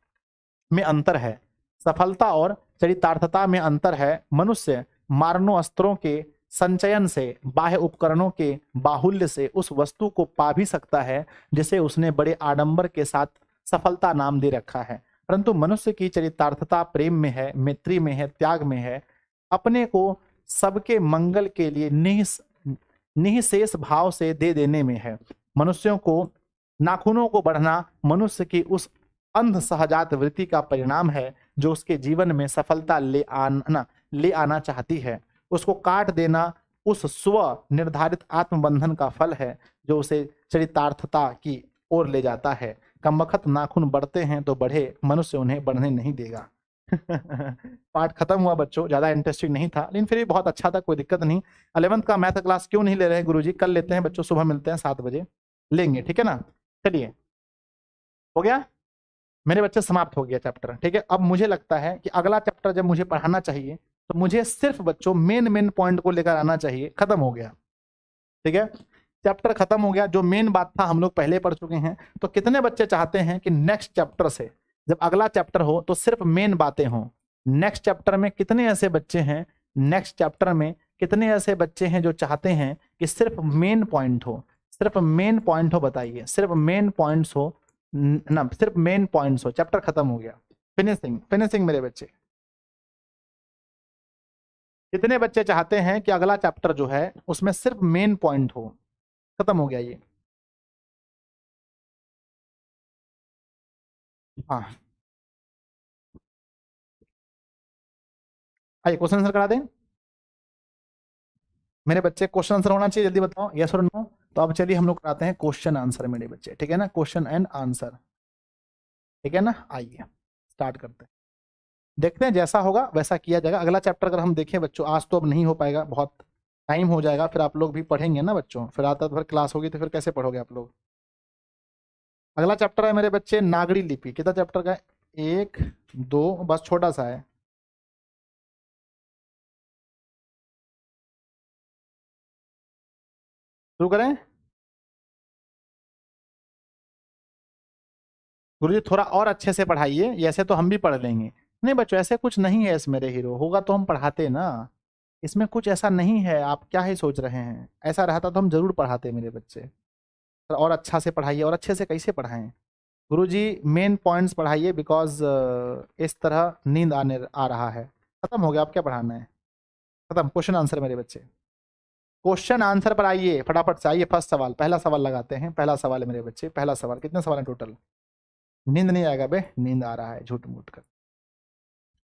में अंतर है। सफलता और चरितार्थता में अंतर है। मनुष्य मारणोस्त्रों के संचयन से, बाह्य उपकरणों के बाहुल्य से उस वस्तु को पा भी सकता है जिसे उसने बड़े आडंबर के साथ सफलता नाम दे रखा है। परंतु मनुष्य की चरितार्थता प्रेम में है, मैत्री में है, त्याग में है, अपने को सबके मंगल के लिए निःशेष भाव से दे देने में है। मनुष्यों को नाखूनों को बढ़ना मनुष्य की उस अंध सहजात वृत्ति का परिणाम है जो उसके जीवन में सफलता ले आना चाहती है। उसको काट देना उस स्व निर्धारित आत्मबंधन का फल है जो उसे चरितार्थता की ओर ले जाता है। कमबख्त नाखून बढ़ते हैं तो बढ़े, मनुष्य उन्हें बढ़ने नहीं देगा। पाठ खत्म हुआ बच्चों, ज्यादा इंटरेस्टिंग नहीं था लेकिन फिर भी बहुत अच्छा था, कोई दिक्कत नहीं। 11th का मैथ क्लास क्यों नहीं ले रहे हैं गुरुजी? कल लेते हैं बच्चों, सुबह मिलते हैं 7 बजे लेंगे, ठीक है ना? चलिए, हो गया मेरे बच्चे, समाप्त हो गया चैप्टर, ठीक है। अब मुझे लगता है कि अगला चैप्टर जब मुझे पढ़ाना चाहिए तो मुझे सिर्फ बच्चों मेन पॉइंट को लेकर आना चाहिए। खत्म हो गया, ठीक है, चैप्टर खत्म हो गया। जो मेन बात था हम लोग पहले पढ़ चुके हैं। तो कितने बच्चे चाहते हैं कि नेक्स्ट चैप्टर से जब अगला चैप्टर हो तो सिर्फ मेन बातें हों? नेक्स्ट चैप्टर में कितने ऐसे बच्चे हैं, नेक्स्ट चैप्टर में कितने ऐसे बच्चे हैं जो चाहते हैं कि सिर्फ मेन पॉइंट हो? सिर्फ मेन पॉइंट हो, बताइए। सिर्फ मेन पॉइंट्स हो ना, सिर्फ मेन पॉइंट्स हो। चैप्टर खत्म हो गया, फिनिशिंग मेरे बच्चे। कितने बच्चे चाहते हैं कि अगला चैप्टर जो है उसमें सिर्फ मेन पॉइंट हो? खत्म हो गया ये। हाँ, आइए क्वेश्चन आंसर करा दें मेरे बच्चे। क्वेश्चन आंसर होना चाहिए, जल्दी बताओ, यस और नो। तो अब चलिए हम लोग कराते हैं क्वेश्चन आंसर मेरे बच्चे, ठीक है ना? क्वेश्चन एंड आंसर, ठीक है ना? आइए स्टार्ट करते हैं, देखते हैं जैसा होगा वैसा किया जाएगा। अगला चैप्टर अगर हम देखें बच्चों, आज तो अब नहीं हो पाएगा, बहुत टाइम हो जाएगा, फिर आप लोग भी पढ़ेंगे ना बच्चों, फिर आता तो फिर क्लास होगी तो फिर कैसे पढ़ोगे आप लोग? अगला चैप्टर है मेरे बच्चे नागरी लिपि। कितना चैप्टर का है? 1 2, बस छोटा सा है। शुरू करें? गुरुजी थोड़ा और अच्छे से पढ़ाइए, ऐसे तो हम भी पढ़ लेंगे। नहीं बच्चों, ऐसे कुछ नहीं है इस मेरे हीरो, होगा तो हम पढ़ाते ना। इसमें कुछ ऐसा नहीं है, आप क्या ही सोच रहे हैं? ऐसा रहता तो हम जरूर पढ़ाते मेरे बच्चे। और अच्छा से पढ़ाइए। और अच्छे से कैसे पढ़ाएं गुरुजी? मेन पॉइंट्स पढ़ाइए, बिकॉज इस तरह नींद आ रहा है। खत्म हो गया, आप क्या पढ़ाना है? खत्म। क्वेश्चन आंसर मेरे बच्चे, क्वेश्चन आंसर पर आइए फटाफट से। आइए फर्स्ट सवाल, पहला सवाल लगाते हैं। पहला सवाल है मेरे बच्चे, पहला सवाल। कितने सवाल है टोटल? नींद नहीं आएगा बे? नींद आ रहा है, झूठ मूठ कर।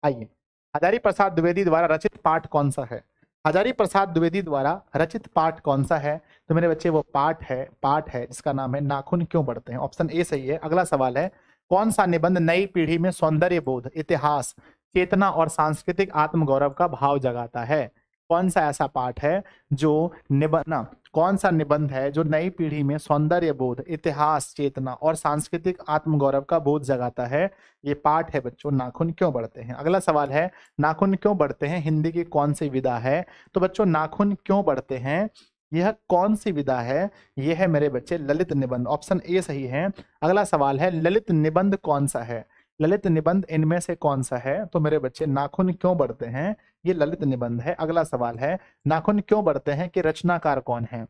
आइए, हजारी प्रसाद द्विवेदी द्वारा रचित पाठ कौन सा है? हजारी प्रसाद द्विवेदी द्वारा रचित पाठ कौन सा है? तो मेरे बच्चे वो पाठ है जिसका नाम है नाखून क्यों बढ़ते हैं। ऑप्शन ए सही है। अगला सवाल है, कौन सा निबंध नई पीढ़ी में सौंदर्य बोध, इतिहास, चेतना और सांस्कृतिक आत्मगौरव का भाव जगाता है? कौन सा ऐसा पाठ है जो निबंध कौन सा निबंध है जो नई पीढ़ी में सौंदर्य बोध, इतिहास, चेतना और सांस्कृतिक आत्मगौरव का बोध जगाता है? ये पाठ है बच्चों नाखून क्यों बढ़ते हैं। अगला सवाल है, नाखून क्यों बढ़ते हैं हिंदी की कौन सी विधा है? तो बच्चों नाखून क्यों बढ़ते हैं यह कौन सी विधा है? यह है मेरे बच्चे ललित निबंध। ऑप्शन ए सही है। अगला सवाल है, ललित निबंध कौन सा है? ललित निबंध इनमें से कौन सा है? तो मेरे बच्चे नाखून क्यों बढ़ते हैं ये ललित निबंध है। अगला सवाल है, नाखून क्यों बढ़ते हैं कि रचनाकार कौन है?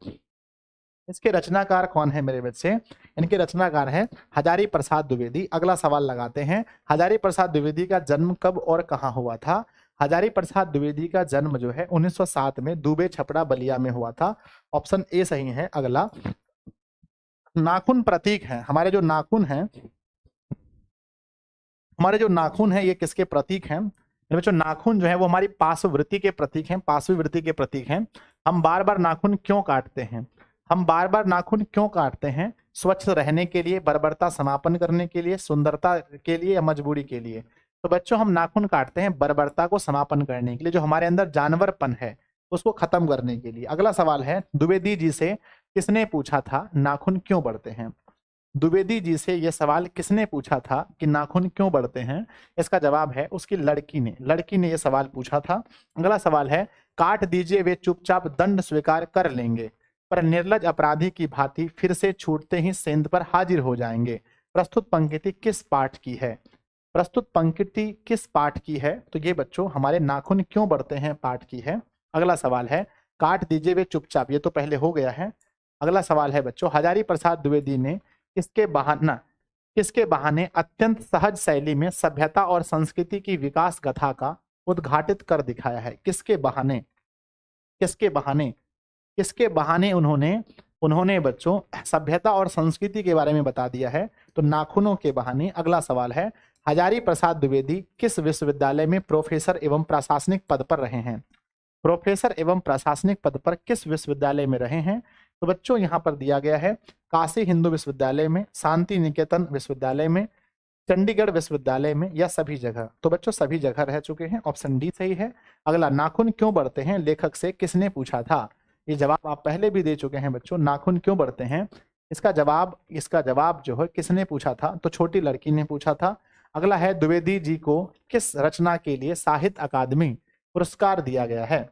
इसके रचनाकार कौन है मेरे बच्चे? इनके रचनाकार है हजारी प्रसाद द्विवेदी। अगला सवाल लगाते हैं, हजारी प्रसाद द्विवेदी का जन्म कब और कहाँ हुआ था? हजारी प्रसाद द्विवेदी का जन्म जो है 1907 में दुबे छपड़ा बलिया में हुआ था। ऑप्शन ए सही है। अगला, नाखून प्रतीक है। हमारे जो नाखून है ये किसके प्रतीक हैं? बच्चों नाखून जो है वो हमारी पार्श्ववृत्ति के प्रतीक हैं, पार्श्ववृत्ति के प्रतीक हैं। हम बार बार नाखून क्यों काटते हैं? हम बार बार नाखून क्यों काटते हैं? स्वच्छ रहने के लिए, बर्बरता समापन करने के लिए, सुंदरता के लिए या मजबूरी के लिए? तो बच्चों हम नाखून काटते हैं बर्बरता को समापन करने के लिए, जो हमारे अंदर जानवरपन है उसको खत्म करने के लिए। अगला सवाल है, द्विवेदी जी से किसने पूछा था नाखून क्यों बढ़ते हैं? द्विवेदी जी से यह सवाल किसने पूछा था कि नाखून क्यों बढ़ते हैं? इसका जवाब है उसकी लड़की ने यह सवाल पूछा था। अगला सवाल है, काट दीजिए वे चुपचाप दंड स्वीकार कर लेंगे, पर निर्लज अपराधी की भांति फिर से छूटते ही सेंध पर हाजिर हो जाएंगे। प्रस्तुत पंक्ति किस पाठ की है? प्रस्तुत पंक्ति किस पाठ की है? तो ये बच्चों हमारे नाखून क्यों बढ़ते हैं पाठ की है। अगला सवाल है, काट दीजिए वे चुपचाप, ये तो पहले हो गया है। अगला सवाल है बच्चों, हजारी प्रसाद द्विवेदी ने किसके बहाने अत्यंत सहज शैली में सभ्यता और संस्कृति की विकास गाथा का उद्घाटित कर दिखाया है? किसके बहाने उन्होंने बच्चों सभ्यता और संस्कृति के बारे में बता दिया है? तो नाखूनों के बहाने। अगला सवाल है, हजारी प्रसाद द्विवेदी किस विश्वविद्यालय में प्रोफेसर एवं प्रशासनिक पद पर रहे हैं? प्रोफेसर एवं प्रशासनिक पद पर किस विश्वविद्यालय में रहे हैं? तो बच्चों यहाँ पर दिया गया है काशी हिंदू विश्वविद्यालय में, शांति निकेतन विश्वविद्यालय में, चंडीगढ़ विश्वविद्यालय में, या सभी जगह? तो बच्चों सभी जगह रह चुके हैं, ऑप्शन डी सही है। अगला, नाखून क्यों बढ़ते हैं लेखक से किसने पूछा था? ये जवाब आप पहले भी दे चुके हैं बच्चों, नाखून क्यों बढ़ते हैं इसका जवाब जो है किसने पूछा था? तो छोटी लड़की ने पूछा था। अगला है, द्विवेदी जी को किस रचना के लिए साहित्य अकादमी पुरस्कार दिया गया है?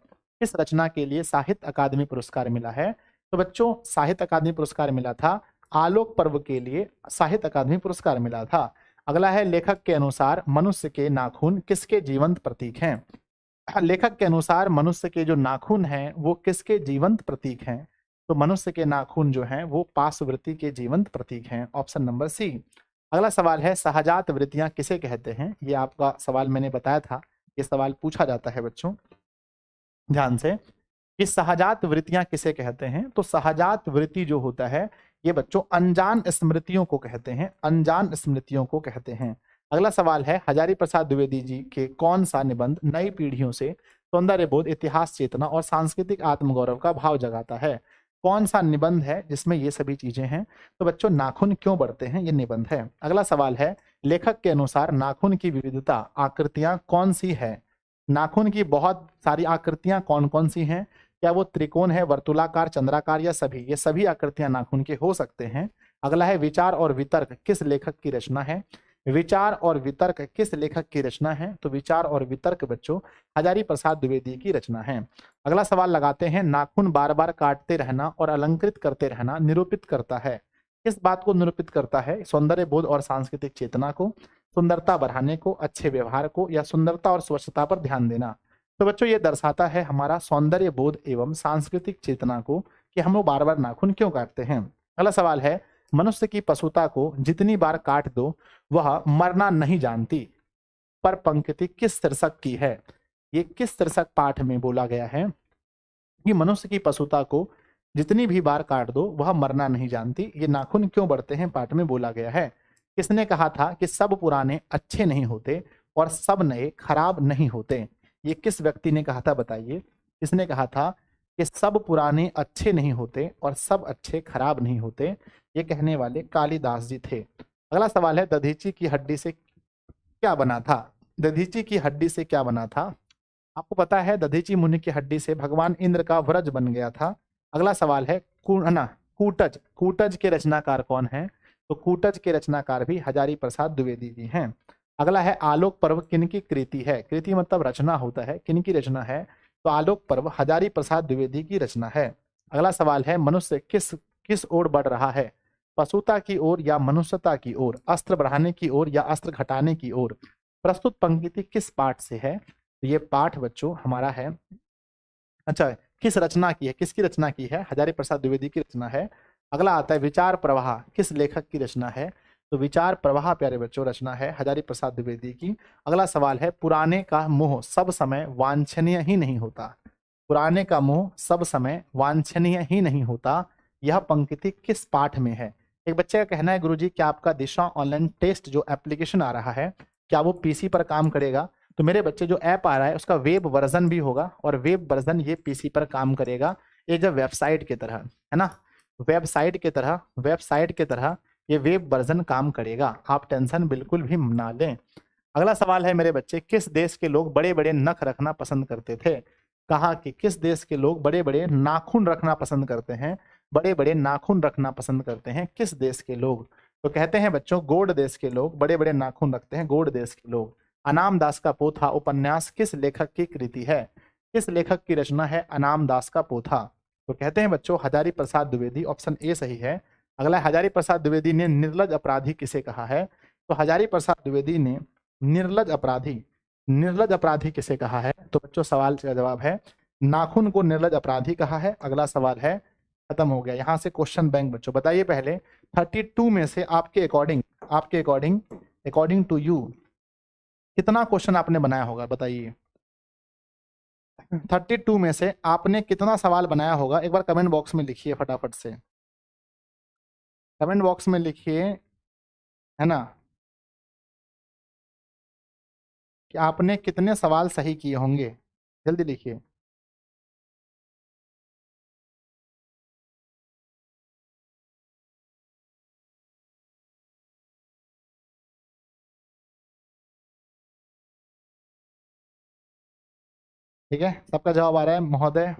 किस रचना के लिए साहित्य अकादमी पुरस्कार मिला है? तो बच्चों साहित्य अकादमी पुरस्कार मिला था आलोक पर्व के लिए, साहित्य अकादमी पुरस्कार मिला था। अगला है, लेखक के अनुसार मनुष्य के नाखून किसके जीवंत प्रतीक हैं? लेखक के अनुसार मनुष्य के जो नाखून हैं वो किसके जीवंत प्रतीक हैं? तो मनुष्य के नाखून जो हैं वो पार्श्ववृत्ति के जीवंत प्रतीक हैं, ऑप्शन नंबर सी। अगला सवाल है, सहजात वृत्तियां किसे कहते हैं? ये आपका सवाल मैंने बताया था, ये सवाल पूछा जाता है बच्चों, ध्यान से। ये सहजात वृत्तियां किसे कहते हैं? तो सहजात वृत्ति जो होता है ये बच्चों अनजान स्मृतियों को कहते हैं, अनजान स्मृतियों को कहते हैं। अगला सवाल है, हजारी प्रसाद द्विवेदी जी के कौन सा निबंध नई पीढ़ियों से सौंदर्य बोध, इतिहास चेतना और सांस्कृतिक आत्मगौरव का भाव जगाता है? कौन सा निबंध है जिसमें ये सभी चीजें हैं? तो बच्चों नाखून क्यों बढ़ते हैं ये निबंध है। अगला सवाल है, लेखक के अनुसार नाखून की विविधता आकृतियां कौन सी है? नाखून की बहुत सारी आकृतियां कौन कौन सी हैं? क्या वो त्रिकोण है, वर्तुलाकार, चंद्राकार, या सभी? ये सभी आकृतियां नाखून के हो सकते हैं। अगला है, विचार और वितर्क किस लेखक की रचना है? विचार और वितर्क किस लेखक की रचना है? तो विचार और वितर्क बच्चों हजारी प्रसाद द्विवेदी की रचना है। अगला सवाल लगाते हैं, नाखून बार बार काटते रहना और अलंकृत करते रहना निरूपित करता है? किस बात को निरूपित करता है? सौंदर्य बोध और सांस्कृतिक चेतना को, सुंदरता बढ़ाने को, अच्छे व्यवहार को, या सुंदरता और स्वच्छता पर ध्यान देना? तो बच्चों ये दर्शाता है हमारा सौंदर्य बोध एवं सांस्कृतिक चेतना को कि हम लोग बार बार नाखून क्यों काटते हैं। अगला सवाल है, मनुष्य की पशुता को जितनी बार काट दो वह मरना नहीं जानती, पर पंक्ति किस शीर्षक की है? ये किस शीर्षक पाठ में बोला गया है कि मनुष्य की पशुता को जितनी भी बार काट दो वह मरना नहीं जानती? ये नाखून क्यों बढ़ते हैं पाठ में बोला गया है। किसने कहा था कि सब पुराने अच्छे नहीं होते और सब नए खराब नहीं होते? ये किस व्यक्ति ने कहा था बताइए? किसने कहा था कि सब पुराने अच्छे नहीं होते और सब अच्छे खराब नहीं होते? ये कहने वाले कालिदास जी थे। अगला सवाल है, दधीची की हड्डी से क्या बना था? दधीची की हड्डी से क्या बना था? आपको पता है दधीची मुनि की हड्डी से भगवान इंद्र का वज्र बन गया था। अगला सवाल है, कूटज, कूटज के रचनाकार कौन है? तो कूटज के रचनाकार भी हजारी प्रसाद द्विवेदी जी हैं। अगला है, आलोक पर्व किनकी कृति है? कृति मतलब रचना होता है, किनकी रचना है? तो आलोक पर्व हजारी प्रसाद द्विवेदी की रचना है। अगला सवाल है, मनुष्य किस ओर बढ़ रहा है? पशुता की ओर या मनुष्यता की ओर? अस्त्र बढ़ाने की ओर या अस्त्र घटाने की ओर? प्रस्तुत पंक्ति किस पाठ से है? तो ये पाठ बच्चों हमारा है, अच्छा किस रचना की है? किसकी रचना की है? हजारी प्रसाद द्विवेदी की रचना है। अगला आता है, विचार प्रवाह किस लेखक की रचना है? तो विचार प्रवाह प्यारे बच्चों रचना है हजारी प्रसाद द्विवेदी की। अगला सवाल है, पुराने का मोह सब समय वांछनीय ही नहीं होता। पुराने का मोह सब समय वांछनीय ही नहीं होता, यह पंक्ति किस पाठ में है? एक बच्चे का कहना है, गुरुजी क्या आपका दिशा ऑनलाइन टेस्ट जो एप्लीकेशन आ रहा है क्या वो पीसी पर काम करेगा? तो मेरे बच्चे जो ऐप आ रहा है उसका वेब वर्जन भी होगा और वेब वर्जन ये पीसी पर काम करेगा। ये जब वेबसाइट की तरह है ना, वेबसाइट की तरह ये वेब वर्जन काम करेगा, आप टेंशन बिल्कुल भी ना लें। अगला सवाल है मेरे बच्चे, किस देश के लोग बड़े बड़े नख रखना पसंद करते थे? कहा कि किस देश के लोग बड़े बड़े नाखून रखना पसंद करते हैं? बड़े बड़े नाखून रखना पसंद करते हैं किस देश के लोग? तो कहते हैं बच्चों गोंड देश के लोग बड़े बड़े नाखून रखते हैं, गोंड देश के लोग। अनाम दास का पोथा उपन्यास किस लेखक की कृति है? किस लेखक की रचना है अनाम दास का पोथा? तो कहते हैं बच्चों हजारी प्रसाद द्विवेदी, ऑप्शन ए सही है। अगला, हजारी प्रसाद द्विवेदी ने निर्लज अपराधी किसे कहा है? तो हजारी प्रसाद द्विवेदी ने निर्लज अपराधी किसे कहा है? तो बच्चों सवाल का जवाब है नाखून को निर्लज अपराधी कहा है। अगला सवाल है, खत्म हो गया यहां से क्वेश्चन बैंक। बच्चों बताइए पहले 32 में से आपके अकॉर्डिंग टू यू कितना क्वेश्चन आपने बनाया होगा? बताइए 32 में से आपने कितना सवाल बनाया होगा? एक बार कमेंट बॉक्स में लिखिए, फटाफट से कमेंट बॉक्स में लिखिए, है ना, कि आपने कितने सवाल सही किए होंगे। जल्दी लिखिए। ठीक है, सबका जवाब आ रहा है महोदय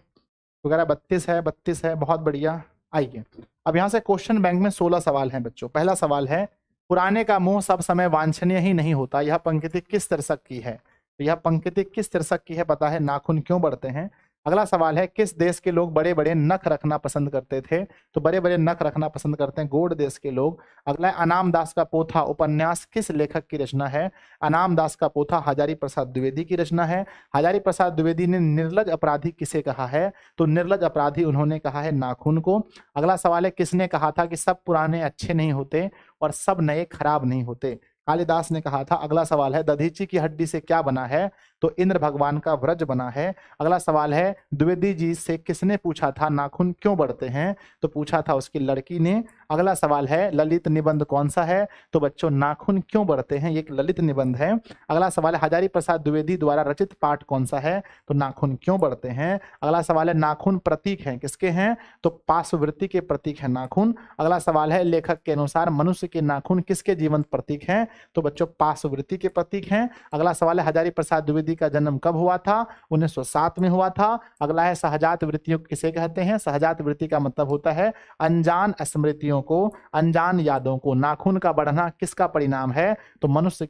वगैरह। 32 है, बहुत बढ़िया। आइए अब यहाँ से क्वेश्चन बैंक में 16 सवाल हैं बच्चों। पहला सवाल है, पुराने का मोह सब समय वांछनीय ही नहीं होता, यह पंक्ति किस शीर्षक की है? तो यह पंक्ति किस शीर्षक की है? पता है, नाखून क्यों बढ़ते हैं। अगला सवाल है, किस देश के लोग बड़े बड़े नख रखना पसंद करते थे? तो बड़े बड़े नख रखना पसंद करते हैं गोंड देश के लोग। अगला, अनाम दास का पोथा उपन्यास किस लेखक की रचना है? अनाम दास का पोथा हजारी प्रसाद द्विवेदी की रचना है। हजारी प्रसाद द्विवेदी ने निर्लज अपराधी किसे कहा है? तो निर्लज अपराधी उन्होंने कहा है नाखून को। अगला सवाल है, किसने कहा था कि सब पुराने अच्छे नहीं होते और सब नए खराब नहीं होते? कालिदास ने कहा था। अगला सवाल है, दधीची की हड्डी से क्या बना है? तो इंद्र भगवान का व्रज बना है। अगला सवाल है, द्विवेदी जी से किसने पूछा था नाखून क्यों बढ़ते हैं? तो पूछा था उसकी लड़की ने। अगला सवाल है, ललित निबंध कौन सा है? तो बच्चों नाखून क्यों बढ़ते हैं, ये एक ललित निबंध है। अगला सवाल है, हजारी प्रसाद द्विवेदी द्वारा रचित पाठ कौन सा है? तो नाखून क्यों बढ़ते हैं। अगला सवाल है, नाखून प्रतीक हैं किसके हैं? तो पार्श्ववृत्ति के प्रतीक है नाखून। अगला सवाल है, लेखक के अनुसार मनुष्य के नाखून किसके जीवंत प्रतीक हैं? तो बच्चों पार्श्ववृत्ति के प्रतीक हैं। अगला सवाल है, हजारी प्रसाद द्विवेदी का जन्म कब हुआ था? 1907 में हुआ था। अगला है, सहजात वृत्तियों किसे कहते हैं? सहजात वृत्ति का मतलब होता है अनजान स्मृतियों को, अनजान यादों को। नाखून का बढ़ना किसका परिणाम है? तो मनुष्य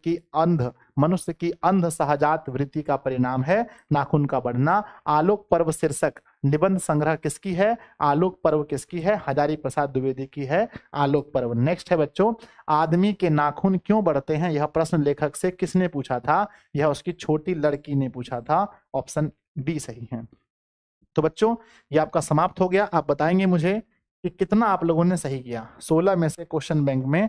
की अंध सहजात वृत्ति का परिणाम है नाखून का बढ़ना। आलोक पर्व शीर्षक निबंध संग्रह किसकी है? आलोक पर्व किसकी है? हजारी प्रसाद द्विवेदी की है आलोक पर्व। नेक्स्ट है बच्चों, आदमी के नाखून क्यों बढ़ते हैं? यह प्रश्न लेखक से किसने पूछा था? यह उसकी छोटी लड़की ने पूछा था। ऑप्शन बी सही है। तो बच्चों ये आपका समाप्त हो गया। आप बताएंगे मुझे कि कितना आप लोगों ने सही किया। 16 में से क्वेश्चन बैंक में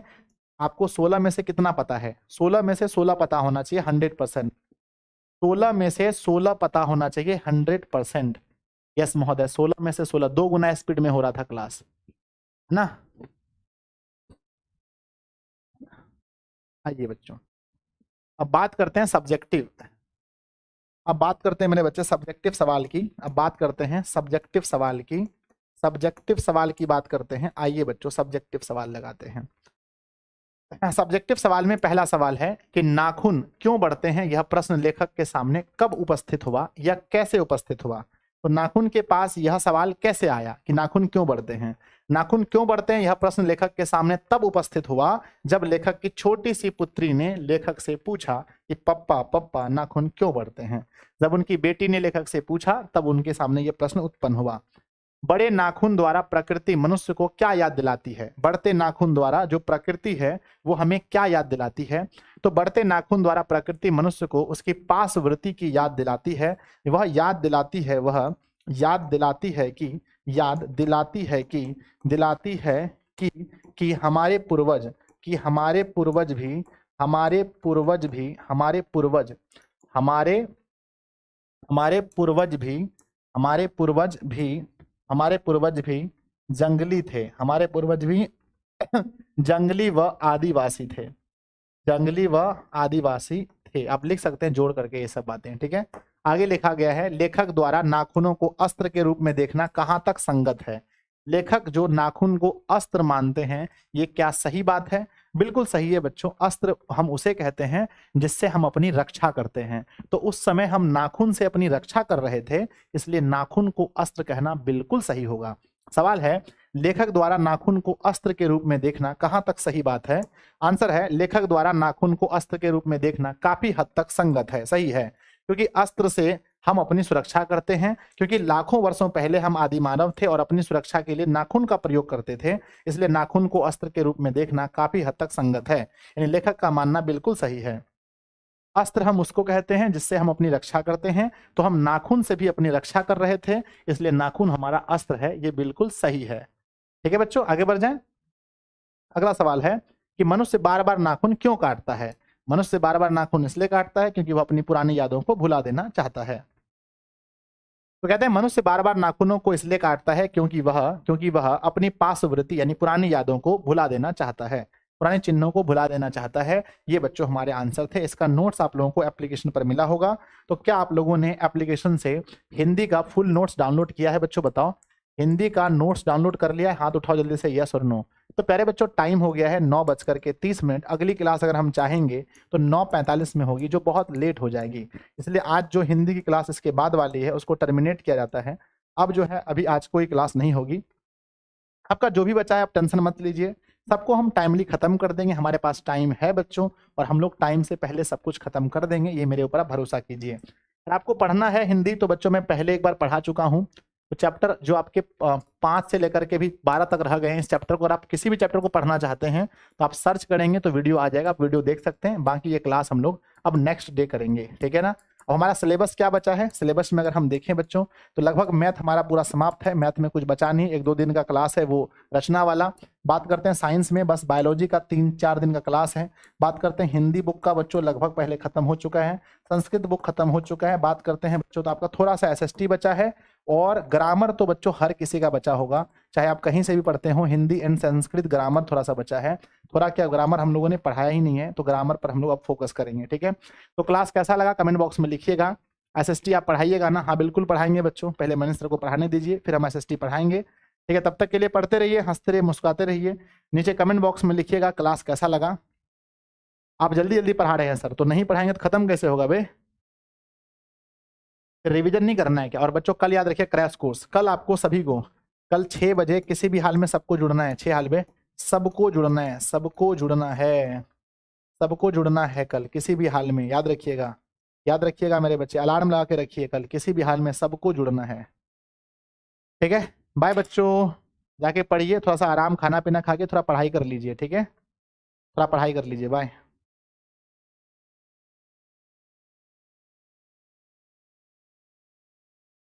आपको 16 में से कितना पता है? 16 में से 16 पता होना चाहिए 100%। 16 में से 16 पता होना चाहिए 100%। यस महोदय, 16 में से 16, 2 गुना स्पीड में हो रहा था क्लास, है ना। आइए बच्चों, अब बात करते हैं सब्जेक्टिव। अब बात करते हैं मेरे बच्चे सब्जेक्टिव सवाल की। अब बात करते हैं सब्जेक्टिव सवाल की। सब्जेक्टिव सवाल की बात करते हैं। आइए बच्चों सब्जेक्टिव सवाल लगाते हैं। सब्जेक्टिव सवाल में पहला सवाल है कि नाखून क्यों बढ़ते हैं, यह प्रश्न लेखक के सामने कब उपस्थित हुआ या कैसे उपस्थित हुआ? तो नाखून के पास यह सवाल कैसे आया कि नाखून क्यों बढ़ते हैं? नाखून क्यों बढ़ते हैं यह प्रश्न लेखक के सामने तब उपस्थित हुआ जब लेखक की छोटी सी पुत्री ने लेखक से पूछा कि पप्पा पप्पा नाखून क्यों बढ़ते हैं। जब उनकी बेटी ने लेखक से पूछा तब उनके सामने यह प्रश्न उत्पन्न हुआ। बड़े नाखून द्वारा प्रकृति मनुष्य को क्या याद दिलाती है? बढ़ते नाखून द्वारा जो प्रकृति है वो हमें क्या याद दिलाती है? तो बढ़ते नाखून द्वारा प्रकृति मनुष्य को उसकी पार्श्ववृत्ति की याद दिलाती है। वह याद दिलाती है कि हमारे पूर्वज कि हमारे पूर्वज भी हमारे पूर्वज भी हमारे पूर्वज हमारे हमारे पूर्वज भी हमारे पूर्वज भी हमारे पूर्वज भी जंगली थे। हमारे पूर्वज भी जंगली व आदिवासी थे। जंगली व आदिवासी थे। आप लिख सकते हैं जोड़ करके ये सब बातें, ठीक है। आगे लिखा गया है, लेखक द्वारा नाखूनों को अस्त्र के रूप में देखना कहां तक संगत है। लेखक जो नाखून को अस्त्र मानते हैं, ये क्या सही बात है? बिल्कुल सही है बच्चों। अस्त्र हम उसे कहते हैं जिससे हम अपनी रक्षा करते हैं। तो उस समय हम नाखून से अपनी रक्षा कर रहे थे, इसलिए नाखून को अस्त्र कहना बिल्कुल सही होगा। सवाल है, लेखक द्वारा नाखून को अस्त्र के रूप में देखना कहां तक सही बात है? आंसर है, लेखक द्वारा नाखून को अस्त्र के रूप में देखना काफी हद तक संगत है, सही है। क्योंकि अस्त्र से हम अपनी सुरक्षा करते हैं, क्योंकि लाखों वर्षों पहले हम आदि मानव थे और अपनी सुरक्षा के लिए नाखून का प्रयोग करते थे, इसलिए नाखून को अस्त्र के रूप में देखना काफी हद तक संगत है। यानी लेखक का मानना बिल्कुल सही है। अस्त्र हम उसको कहते हैं जिससे हम अपनी रक्षा करते हैं, तो हम नाखून से भी अपनी रक्षा कर रहे थे, इसलिए नाखून हमारा अस्त्र है। ये बिल्कुल सही है। ठीक है बच्चों, आगे बढ़ जाएं। अगला सवाल है कि मनुष्य बार बार नाखून क्यों काटता है? मनुष्य बार बार नाखून इसलिए काटता है क्योंकि वह अपनी पुरानी यादों को भुला देना चाहता है। तो कहते हैं मनुष्य बार बार नाखूनों को इसलिए काटता है क्योंकि वह अपनी पार्श्ववृत्ति यानी पुरानी यादों को भुला देना चाहता है, पुराने चिन्हों को भुला देना चाहता है। ये बच्चों हमारे आंसर थे। इसका नोट्स आप लोगों को एप्लीकेशन पर मिला होगा। तो क्या आप लोगों ने एप्लीकेशन से हिंदी का फुल नोट्स डाउनलोड किया है बच्चों? बताओ, हिंदी का नोट्स डाउनलोड कर लिया है? हाथ उठाओ जल्दी से, यस और नो। तो प्यारे बच्चों, टाइम हो गया है 9:30। अगली क्लास अगर हम चाहेंगे तो 9:45 में होगी, जो बहुत लेट हो जाएगी। इसलिए आज जो हिंदी की क्लास इसके बाद वाली है उसको टर्मिनेट किया जाता है। अब जो है अभी आज कोई क्लास नहीं होगी। आपका जो भी बचा है आप टेंशन मत लीजिए, सबको हम टाइमली खत्म कर देंगे। हमारे पास टाइम है बच्चों, और हम लोग टाइम से पहले सब कुछ खत्म कर देंगे। ये मेरे ऊपर आप भरोसा कीजिए। अगर आपको पढ़ना है हिंदी तो बच्चों मैं पहले एक बार पढ़ा चुका हूँ। तो चैप्टर जो आपके 5 से लेकर के भी 12 तक रह गए हैं इस चैप्टर को, और आप किसी भी चैप्टर को पढ़ना चाहते हैं तो आप सर्च करेंगे तो वीडियो आ जाएगा, आप वीडियो देख सकते हैं। बाकी ये क्लास हम लोग अब नेक्स्ट डे करेंगे, ठीक है ना। और हमारा सिलेबस क्या बचा है? सिलेबस में अगर हम देखें बच्चों तो लगभग मैथ हमारा पूरा समाप्त है। मैथ में कुछ बचा नहीं, 1-2 दिन का क्लास है वो रचना वाला। बात करते हैं साइंस में, बस बायोलॉजी का 3-4 दिन का क्लास है। बात करते हैं हिंदी बुक का बच्चों, लगभग पहले खत्म हो चुका है। संस्कृत बुक खत्म हो चुका है। बात करते हैं बच्चों तो आपका थोड़ा सा एसएसटी बचा है, और ग्रामर तो बच्चों हर किसी का बचा होगा, चाहे आप कहीं से भी पढ़ते हो। हिंदी एंड संस्कृत ग्रामर थोड़ा सा बचा है। थोड़ा क्या, ग्रामर हम लोगों ने पढ़ाया ही नहीं है, तो ग्रामर पर हम लोग अब फोकस करेंगे, ठीक है। तो क्लास कैसा लगा कमेंट बॉक्स में लिखिएगा। एसएसटी आप पढ़ाइएगा ना? हाँ बिल्कुल पढ़ाएंगे बच्चों, पहले मनीष सर को पढ़ाने दीजिए, फिर हम एसएसटी पढ़ाएंगे, ठीक है। तब तक के लिए पढ़ते रहिए, हंसते रहिए, मुस्कुराते रहिए। नीचे कमेंट बॉक्स में लिखिएगा क्लास कैसा लगा। आप जल्दी जल्दी पढ़ा रहे हैं सर, तो नहीं पढ़ाएंगे तो खत्म कैसे होगा बे? रिवीजन नहीं करना है क्या? और बच्चों कल याद रखिए क्रैश कोर्स, कल आपको सभी को कल 6 बजे किसी भी हाल में सबको जुड़ना है। 6 हाल में सबको जुड़ना है, सबको जुड़ना है, सबको जुड़ना है कल किसी भी हाल में। याद रखिएगा, याद रखिएगा मेरे बच्चे, अलार्म लगा के रखिए, कल किसी भी हाल में सबको जुड़ना है, ठीक है। बाय बच्चों, जाके पढ़िए, थोड़ा सा आराम, खाना पीना खा के थोड़ा पढ़ाई कर लीजिए, ठीक है। थोड़ा पढ़ाई कर लीजिए, बाय।